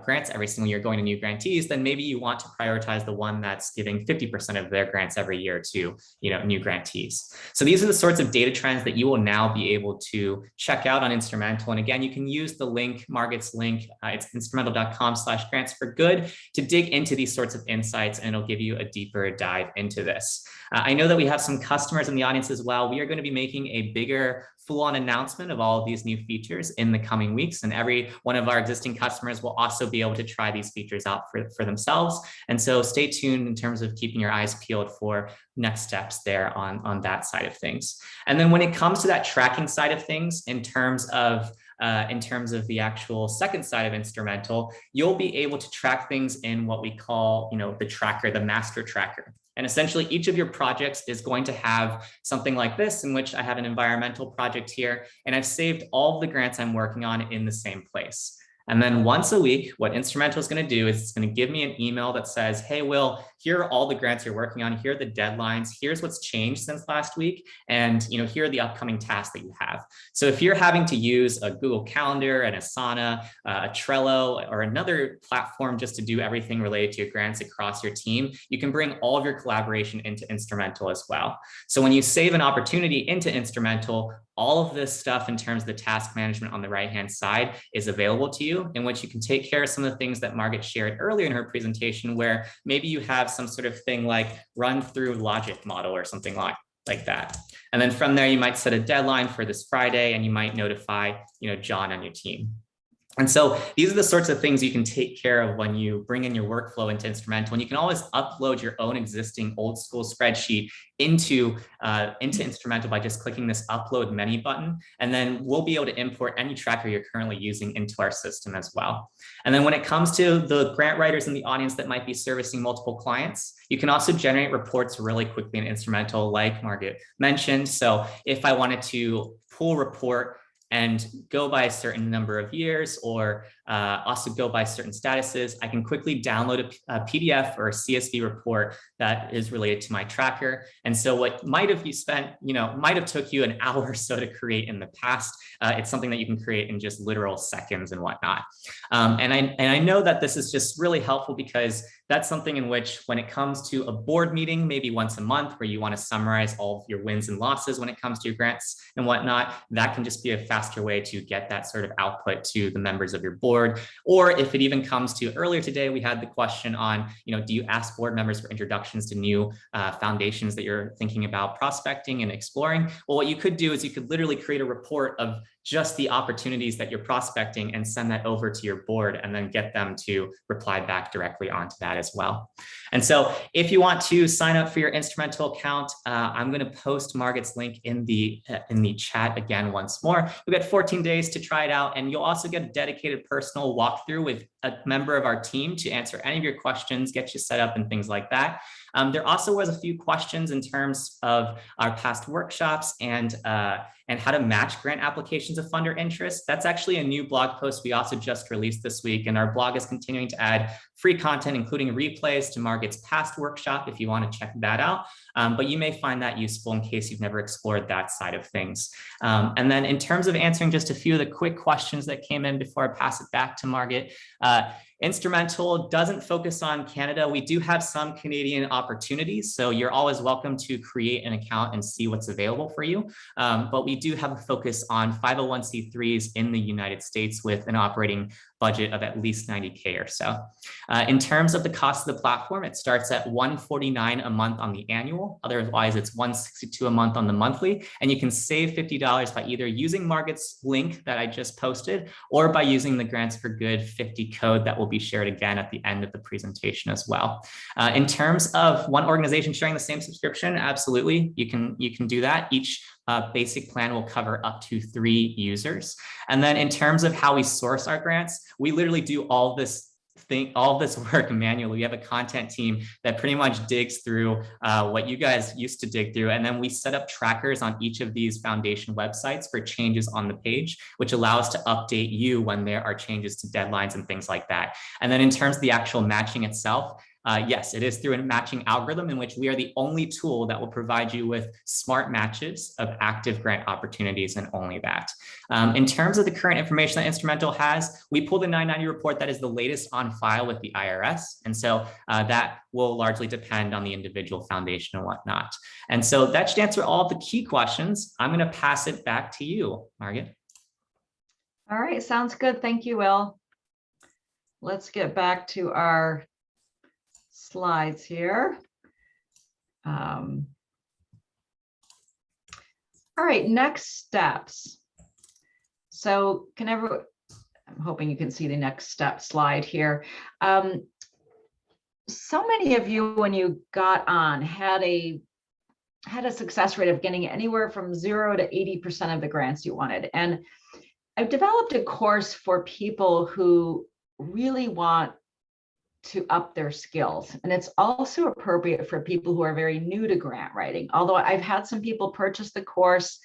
grants every single year going to new grantees, then maybe you want to prioritize the one that's giving 50% of their grants every year to new grantees. So these are the sorts of data trends that you will now be able to check out on Instrumental. And again, you can use the link, Margaret's link, it's instrumental.com/grants4good, to dig into these sorts of insights, and it'll give you a deeper dive into this. I know that we have some customers in the audience as well. We are going to be making a bigger full-on announcement of all of these new features in the coming weeks. And every one of our existing customers will also be able to try these features out for themselves. And so stay tuned in terms of keeping your eyes peeled for next steps there on that side of things. And then when it comes to that tracking side of things, in terms of the actual second side of Instrumental, you'll be able to track things in what we call, the tracker, the master tracker. And essentially each of your projects is going to have something like this, in which I have an environmental project here, and I've saved all of the grants I'm working on in the same place. And then once a week, what Instrumental is going to do is it's going to give me an email that says, hey, Will, here are all the grants you're working on. Here are the deadlines. Here's what's changed since last week. And here are the upcoming tasks that you have. So if you're having to use a Google Calendar, an Asana, a Trello, or another platform just to do everything related to your grants across your team, you can bring all of your collaboration into Instrumental as well. So when you save an opportunity into Instrumental, all of this stuff in terms of the task management on the right-hand side is available to you, in which you can take care of some of the things that Margaret shared earlier in her presentation, where maybe you have some sort of thing like run through logic model or something like that. And then from there, you might set a deadline for this Friday, and you might notify, John on your team. And so these are the sorts of things you can take care of when you bring in your workflow into Instrumental. And you can always upload your own existing old school spreadsheet into Instrumental by just clicking this upload menu button. And then we'll be able to import any tracker you're currently using into our system as well. And then when it comes to the grant writers in the audience that might be servicing multiple clients, you can also generate reports really quickly in Instrumental, like Margaret mentioned. So if I wanted to pull a report and go by a certain number of years, or also go by certain statuses, I can quickly download a PDF or a CSV report that is related to my tracker. And so what might have took you an hour or so to create in the past, it's something that you can create in just literal seconds and whatnot. And I know that this is just really helpful, because that's something in which, when it comes to a board meeting, maybe once a month, where you want to summarize all of your wins and losses when it comes to your grants and whatnot, that can just be a faster way to get that sort of output to the members of your board. Or if it even comes to, earlier today, we had the question on, do you ask board members for introductions to new foundations that you're thinking about prospecting and exploring? Well, what you could do is you could literally create a report of just the opportunities that you're prospecting and send that over to your board, and then get them to reply back directly onto that as well. And so if you want to sign up for your Instrumental account, I'm going to post Margaret's link in the chat again once more. You'll get 14 days to try it out, and you'll also get a dedicated personal walkthrough with a member of our team to answer any of your questions, get you set up and things like that. There also was a few questions in terms of our past workshops and how to match grant applications of funder interest. That's actually a new blog post we also just released this week, and our blog is continuing to add free content, including replays to Margaret's past workshop, if you want to check that out. But you may find that useful in case you've never explored that side of things. And then in terms of answering just a few of the quick questions that came in before I pass it back to Margaret, Instrumental doesn't focus on Canada. We do have some Canadian opportunities, so you're always welcome to create an account and see what's available for you. But we do have a focus on 501c3s in the United States with an operating budget of at least 90K or so. In terms of the cost of the platform, it starts at $149 a month on the annual. Otherwise, it's $162 a month on the monthly. And you can save $50 by either using Margaret's link that I just posted, or by using the Grants for Good 50 code that will be shared again at the end of the presentation as well. In terms of one organization sharing the same subscription, absolutely, you can do that. Each basic plan will cover up to 3 users. And then in terms of how we source our grants, we literally do all this work manually. We have a content team that pretty much digs through what you guys used to dig through. And then we set up trackers on each of these foundation websites for changes on the page, which allows to update you when there are changes to deadlines and things like that. And then in terms of the actual matching itself, yes, it is through a matching algorithm in which we are the only tool that will provide you with smart matches of active grant opportunities, and only that. In terms of the current information that Instrumental has, we pulled the 990 report that is the latest on file with the IRS. And so that will largely depend on the individual foundation and whatnot. And so that should answer all of the key questions. I'm going to pass it back to you, Margaret. All right, sounds good. Thank you, Will. Let's get back to our slides here. All All right, next steps. So I'm hoping you can see the next step slide here. So many of you, when you got on, had a success rate of getting anywhere from 0 to 80% of the grants you wanted. And I've developed a course for people who really want to up their skills. And it's also appropriate for people who are very new to grant writing. Although I've had some people purchase the course,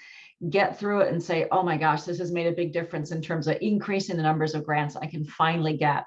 get through it and say, oh my gosh, this has made a big difference in terms of increasing the numbers of grants I can finally get.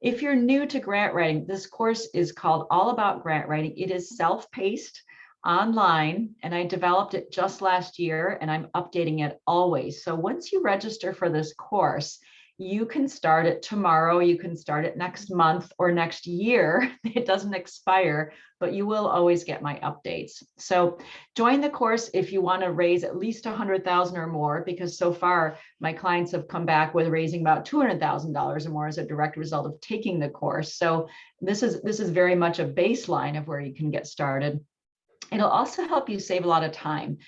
If you're new to grant writing, this course is called All About Grant Writing. It is self-paced online, and I developed it just last year, and I'm updating it always. So once you register for this course, you can start it tomorrow, you can start it next month or next year. It doesn't expire, but you will always get my updates. So join the course if you want to raise at least 100,000 or more, because so far my clients have come back with raising about $200,000 or more as a direct result of taking the course. So this is very much a baseline of where you can get started. It'll also help you save a lot of time.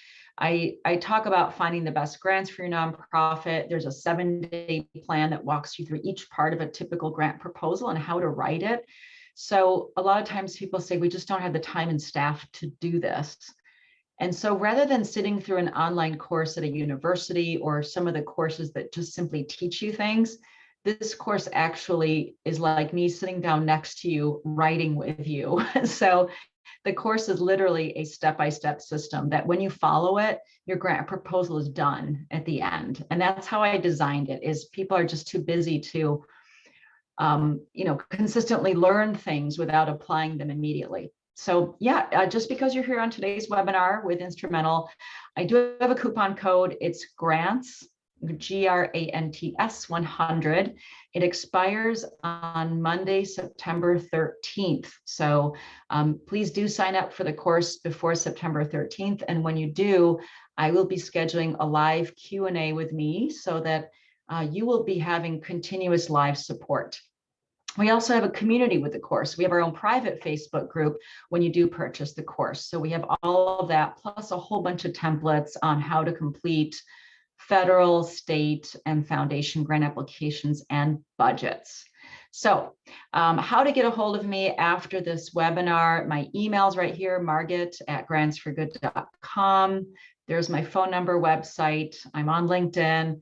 I talk about finding the best grants for your nonprofit. There's a 7-day plan that walks you through each part of a typical grant proposal and how to write it. So a lot of times people say, we just don't have the time and staff to do this. And so rather than sitting through an online course at a university or some of the courses that just simply teach you things, this course actually is like me sitting down next to you, writing with you. So the course is literally a step-by-step system that when you follow it, your grant proposal is done at the end. And that's how I designed it, is people are just too busy to consistently learn things without applying them immediately. So yeah, just because you're here on today's webinar with Instrumental, I do have a coupon code. It's GRANTS, GRANTS 100. It expires on Monday, September 13th. So please do sign up for the course before September 13th. And when you do, I will be scheduling a live Q&A with me so that you will be having continuous live support. We also have a community with the course. We have our own private Facebook group when you do purchase the course. So we have all of that, plus a whole bunch of templates on how to complete federal, state, and foundation grant applications and budgets. So how to get a hold of me after this webinar. My email's right here, margaret@grantsforgood.com. There's my phone number, website. I'm on LinkedIn.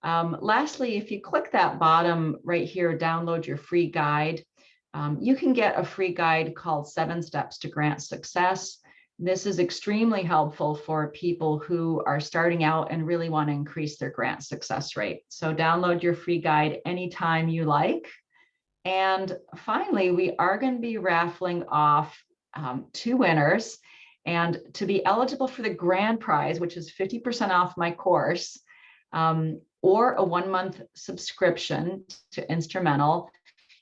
Lastly, if you click that bottom right here, download your free guide. You can get a free guide called 7 Steps to Grant Success. This is extremely helpful for people who are starting out and really want to increase their grant success rate. So download your free guide anytime you like. And finally, we are going to be raffling off 2 winners. And to be eligible for the grand prize, which is 50% off my course, or a 1-month subscription to Instrumental,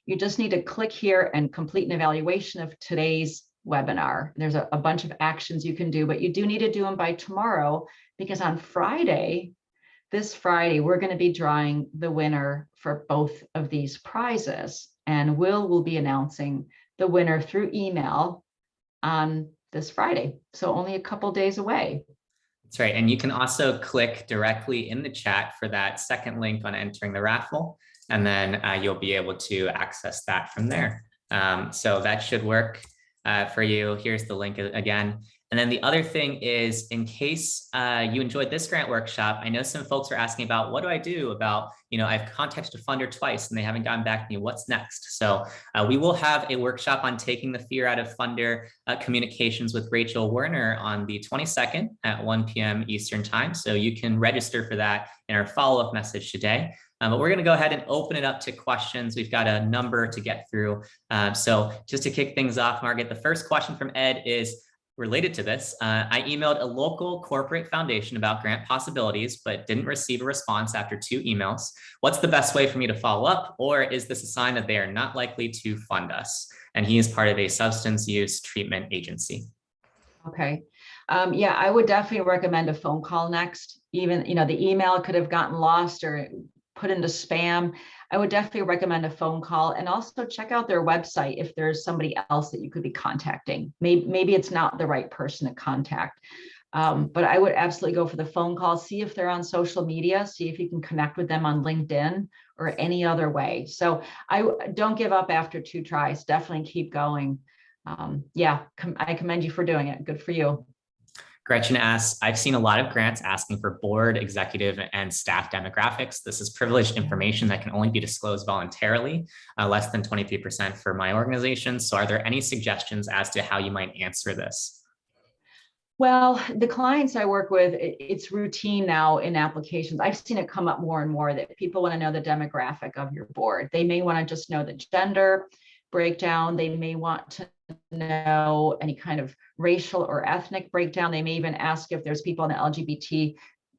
you just need to click here and complete an evaluation of today's webinar. There's a bunch of actions you can do, but you do need to do them by tomorrow, because on Friday, this Friday, we're going to be drawing the winner for both of these prizes. And we'll be announcing the winner through email on this Friday. So only a couple days away. That's right. And you can also click directly in the chat for that second link on entering the raffle, and then you'll be able to access that from there. So that should work for you. Here's the link again. And then the other thing is, in case you enjoyed this grant workshop, I know some folks are asking about, what do I do about, I've contacted a funder twice and they haven't gotten back to me, what's next? So we will have a workshop on taking the fear out of funder communications with Rachel Werner on the 22nd at 1 p.m. Eastern time. So you can register for that in our follow-up message today. But we're going to go ahead and open it up to questions. We've got a number to get through. So just to kick things off, Margaret, the first question from Ed is related to this. I emailed a local corporate foundation about grant possibilities, but didn't receive a response after 2 emails. What's the best way for me to follow up? Or is this a sign that they are not likely to fund us? And he is part of a substance use treatment agency. Okay. Yeah, I would definitely recommend a phone call next. Even, the email could have gotten lost or put into spam. I would definitely recommend a phone call, and also check out their website if there's somebody else that you could be contacting. Maybe it's not the right person to contact. But I would absolutely go for the phone call, see if they're on social media, see if you can connect with them on LinkedIn or any other way. So don't give up after 2 tries, definitely keep going. Yeah, I commend you for doing it. Good for you. Gretchen asks, I've seen a lot of grants asking for board, executive, and staff demographics. This is privileged information that can only be disclosed voluntarily, less than 23% for my organization. So are there any suggestions as to how you might answer this? Well, the clients I work with, it's routine now in applications. I've seen it come up more and more that people want to know the demographic of your board. They may want to just know the gender breakdown. They may want to know any kind of racial or ethnic breakdown. They may even ask if there's people in the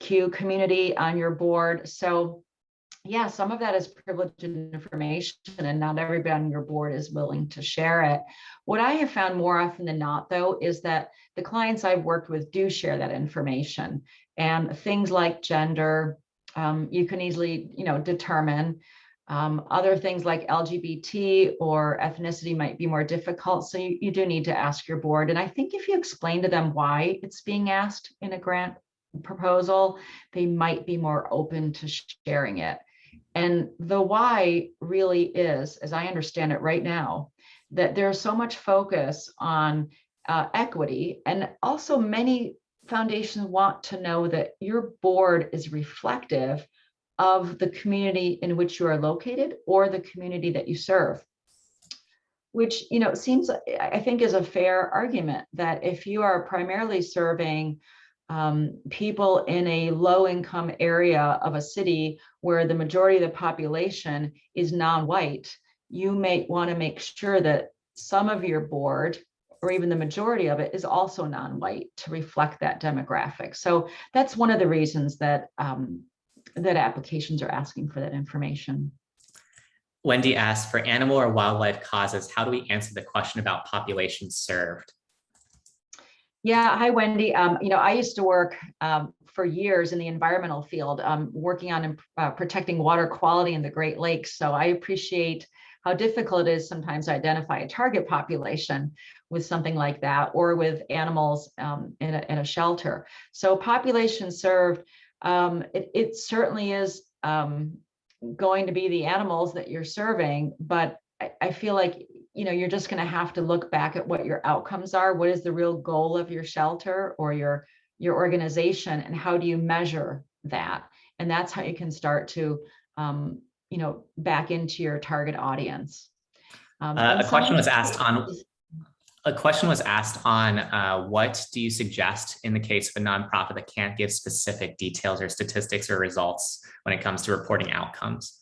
LGBTQ community on your board. So yeah, some of that is privileged information and not everybody on your board is willing to share it. What I have found more often than not, though, is that the clients I've worked with do share that information, and things like gender, you can easily, determine. Other things like LGBT or ethnicity might be more difficult. So you do need to ask your board. And I think if you explain to them why it's being asked in a grant proposal, they might be more open to sharing it. And the why really is, as I understand it right now, that there's so much focus on equity, and also many foundations want to know that your board is reflective of the community in which you are located or the community that you serve, which seems, I think, is a fair argument that if you are primarily serving people in a low-income area of a city where the majority of the population is non-white, you may want to make sure that some of your board, or even the majority of it, is also non-white to reflect that demographic. So that's one of the reasons that that applications are asking for that information. Wendy asks, for animal or wildlife causes, how do we answer the question about population served? Yeah, hi, Wendy. I used to work for years in the environmental field, working on protecting water quality in the Great Lakes. So I appreciate how difficult it is sometimes to identify a target population with something like that, or with animals in a shelter. So population served, it certainly is going to be the animals that you're serving, but I feel like you're just going to have to look back at what your outcomes are. What is the real goal of your shelter or your organization, and how do you measure that? And that's how you can start to back into your target audience. A question was asked on what do you suggest in the case of a nonprofit that can't give specific details or statistics or results when it comes to reporting outcomes?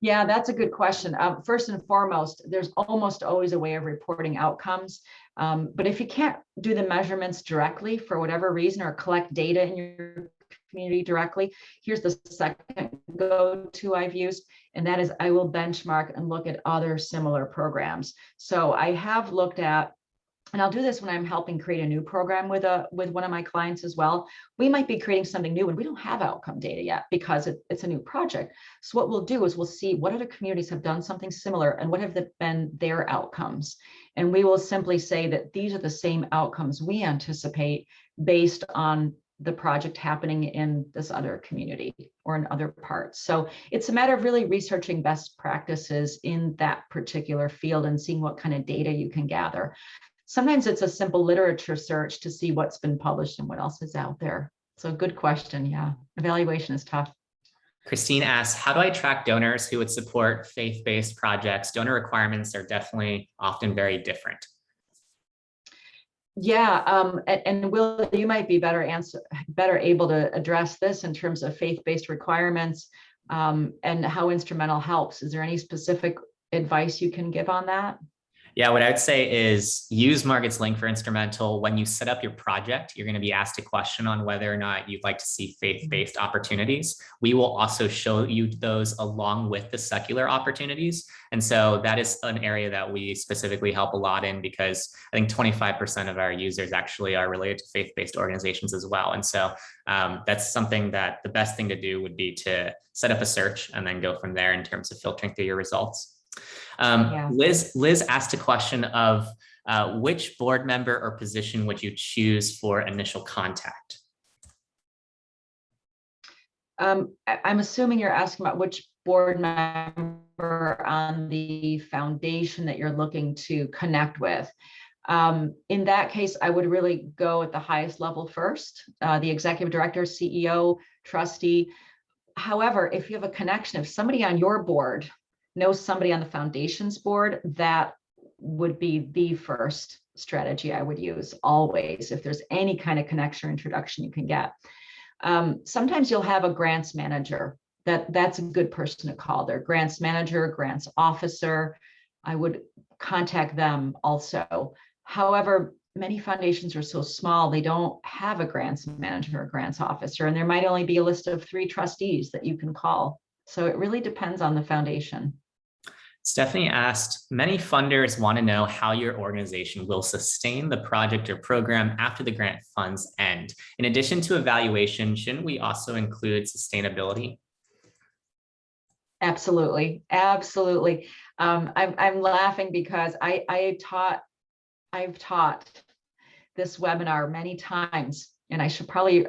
Yeah, that's a good question. First and foremost, there's almost always a way of reporting outcomes. But if you can't do the measurements directly for whatever reason, or collect data in your community directly, here's the second go-to I've used, and that is I will benchmark and look at other similar programs. So I have looked at, and I'll do this when I'm helping create a new program with one of my clients as well. We might be creating something new and we don't have outcome data yet because it's a new project. So what we'll do is we'll see what other communities have done something similar and what have been their outcomes. And we will simply say that these are the same outcomes we anticipate based on the project happening in this other community or in other parts. So it's a matter of really researching best practices in that particular field and seeing what kind of data you can gather. Sometimes it's a simple literature search to see what's been published and what else is out there. So good question. Yeah, evaluation is tough. Christine asks, how do I attract donors who would support faith-based projects? Donor requirements are definitely often very different. Yeah, and Will, you might be better able to address this in terms of faith-based requirements and how Instrumental helps. Is there any specific advice you can give on that? Yeah, what I would say is use Margaret's link for Instrumental. When you set up your project, you're going to be asked a question on whether or not you'd like to see faith-based opportunities. We will also show you those along with the secular opportunities. And so that is an area that we specifically help a lot in, because I think 25% of our users actually are related to faith-based organizations as well. And so that's something that the best thing to do would be to set up a search and then go from there in terms of filtering through your results. Liz asked a question of which board member or position would you choose for initial contact? I'm assuming you're asking about which board member on the foundation that you're looking to connect with. In that case, I would really go at the highest level first, the executive director, CEO, trustee. However, if you have a connection, if somebody on your board knows somebody on the foundation's board, that would be the first strategy I would use always, if there's any kind of connection or introduction you can get. Sometimes you'll have a grants manager. That's a good person to call. Their grants manager, grants officer. I would contact them also. However, many foundations are so small, they don't have a grants manager or grants officer, and there might only be a list of 3 trustees that you can call. So it really depends on the foundation. Stephanie asked, many funders want to know how your organization will sustain the project or program after the grant funds end. In addition to evaluation, shouldn't we also include sustainability? Absolutely, absolutely. I'm laughing because I've taught this webinar many times, and I should probably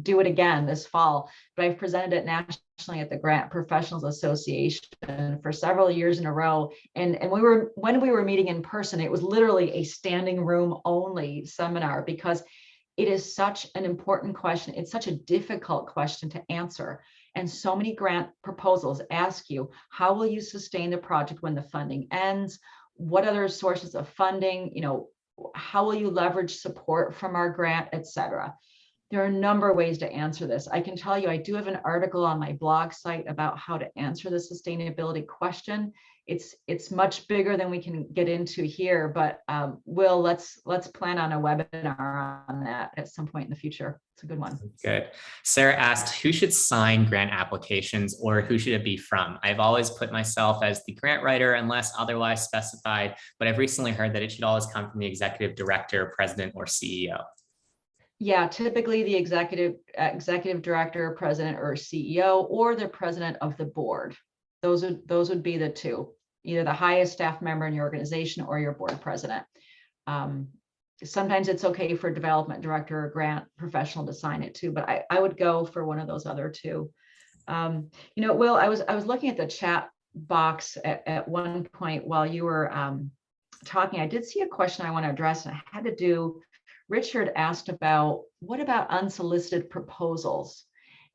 do it again this fall, but I've presented it nationally at the Grant Professionals Association for several years in a row. And when we were meeting in person, it was literally a standing room only seminar, because it is such an important question. It's such a difficult question to answer. And so many grant proposals ask you, how will you sustain the project when the funding ends? What other sources of funding, how will you leverage support from our grant, et cetera? There are a number of ways to answer this. I can tell you, I do have an article on my blog site about how to answer the sustainability question. It's much bigger than we can get into here, but Will, let's plan on a webinar on that at some point in the future. It's a good one. Good. Sarah asked, who should sign grant applications, or who should it be from? I've always put myself as the grant writer unless otherwise specified, but I've recently heard that it should always come from the executive director, president, or CEO. Yeah, typically the executive director, president, or CEO, or the president of the board. Those would be the 2, either the highest staff member in your organization or your board president. Sometimes it's okay for development director or grant professional to sign it too, but I would go for one of those other 2. Will, I was looking at the chat box at one point while you were talking. I did see a question I want to address, and I had to do. Richard asked about, what about unsolicited proposals?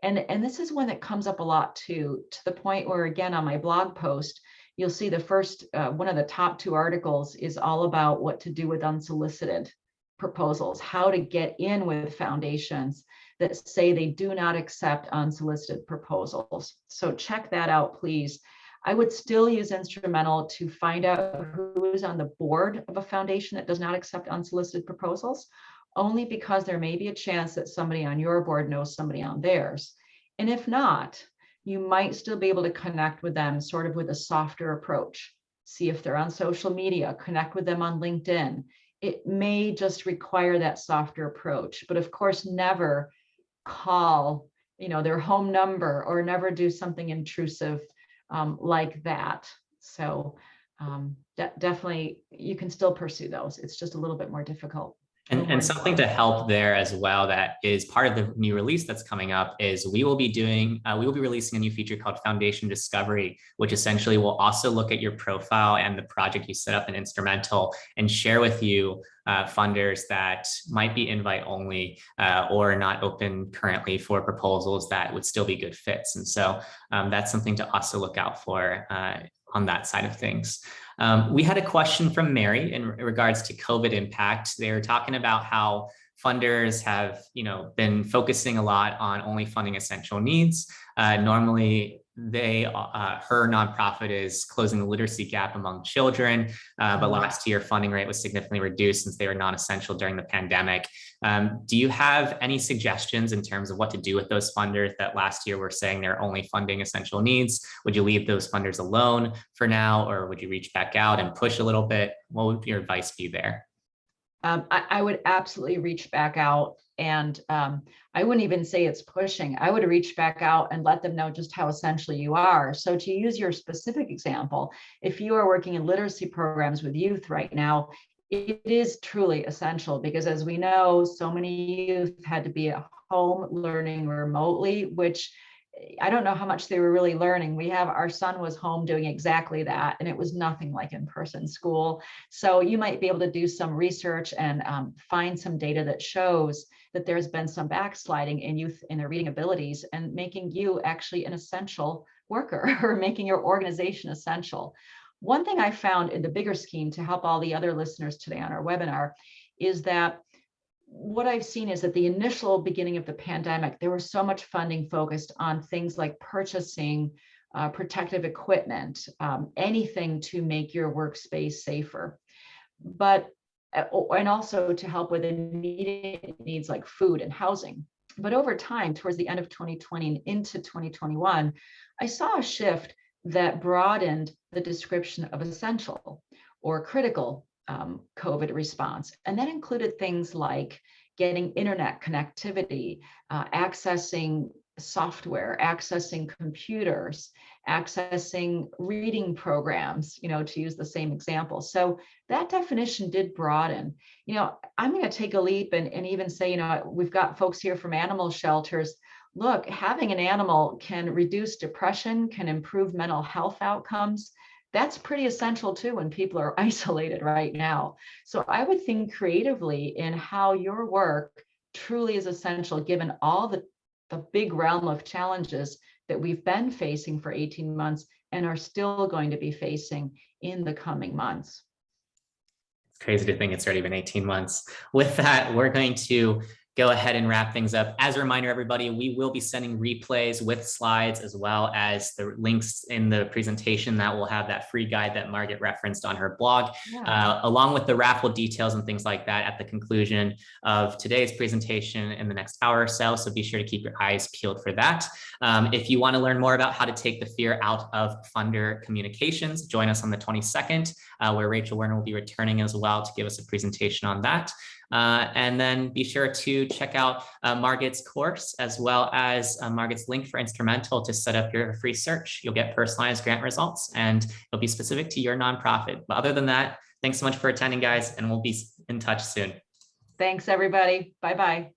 And this is one that comes up a lot too, to the point where, again, on my blog post, you'll see the first, one of the top 2 articles is all about what to do with unsolicited proposals, how to get in with foundations that say they do not accept unsolicited proposals. So check that out, please. I would still use Instrumental to find out who is on the board of a foundation that does not accept unsolicited proposals, only because there may be a chance that somebody on your board knows somebody on theirs. And if not, you might still be able to connect with them sort of with a softer approach. See if they're on social media, connect with them on LinkedIn. It may just require that softer approach, but of course, never call, their home number, or never do something intrusive like that. So definitely you can still pursue those. It's just a little bit more difficult. And something to help there as well that is part of the new release that's coming up is we will be releasing a new feature called Foundation Discovery, which essentially will also look at your profile and the project you set up in Instrumental and share with you funders that might be invite only or not open currently for proposals that would still be good fits. And so that's something to also look out for on that side of things. We had a question from Mary in regards to COVID impact. They were talking about how funders have, been focusing a lot on only funding essential needs. Normally, her nonprofit is closing the literacy gap among children, but last year funding rate was significantly reduced since they were non-essential during the pandemic. Do you have any suggestions in terms of what to do with those funders that last year were saying they're only funding essential needs? Would you leave those funders alone for now, or would you reach back out and push a little bit? What would your advice be there? I would absolutely reach back out, and I wouldn't even say it's pushing. I would reach back out and let them know just how essential you are. So to use your specific example, if you are working in literacy programs with youth right now, it is truly essential because, as we know, so many youth had to be at home learning remotely, which I don't know how much they were really learning. Our son was home doing exactly that, and it was nothing like in-person school. So you might be able to do some research and find some data that shows that there's been some backsliding in youth in their reading abilities, and making you actually an essential worker or making your organization essential. One thing I found in the bigger scheme to help all the other listeners today on our webinar is that what I've seen is that the initial beginning of the pandemic, there was so much funding focused on things like purchasing protective equipment, anything to make your workspace safer. But, and also to help with immediate needs like food and housing. But over time, towards the end of 2020 and into 2021, I saw a shift that broadened the description of essential or critical COVID response. And that included things like getting internet connectivity, accessing software, accessing computers, accessing reading programs, to use the same example. So that definition did broaden. I'm going to take a leap and even say, we've got folks here from animal shelters. Look, having an animal can reduce depression, can improve mental health outcomes. That's pretty essential too when people are isolated right now. So I would think creatively in how your work truly is essential, given all the big realm of challenges that we've been facing for 18 months and are still going to be facing in the coming months. It's crazy to think it's already been 18 months. With that, we're going to go ahead and wrap things up. As a reminder, everybody, we will be sending replays with slides as well as the links in the presentation that will have that free guide that Margaret referenced on her blog, along with the raffle details and things like that at the conclusion of today's presentation in the next hour or so. So be sure to keep your eyes peeled for that. If you want to learn more about how to take the fear out of funder communications, join us on the 22nd, where Rachel Werner will be returning as well to give us a presentation on that. And then be sure to check out Margaret's course, as well as Margaret's link for Instrumental to set up your free search. You'll get personalized grant results and it'll be specific to your nonprofit. But other than that, thanks so much for attending, guys, and we'll be in touch soon. Thanks, everybody. Bye-bye.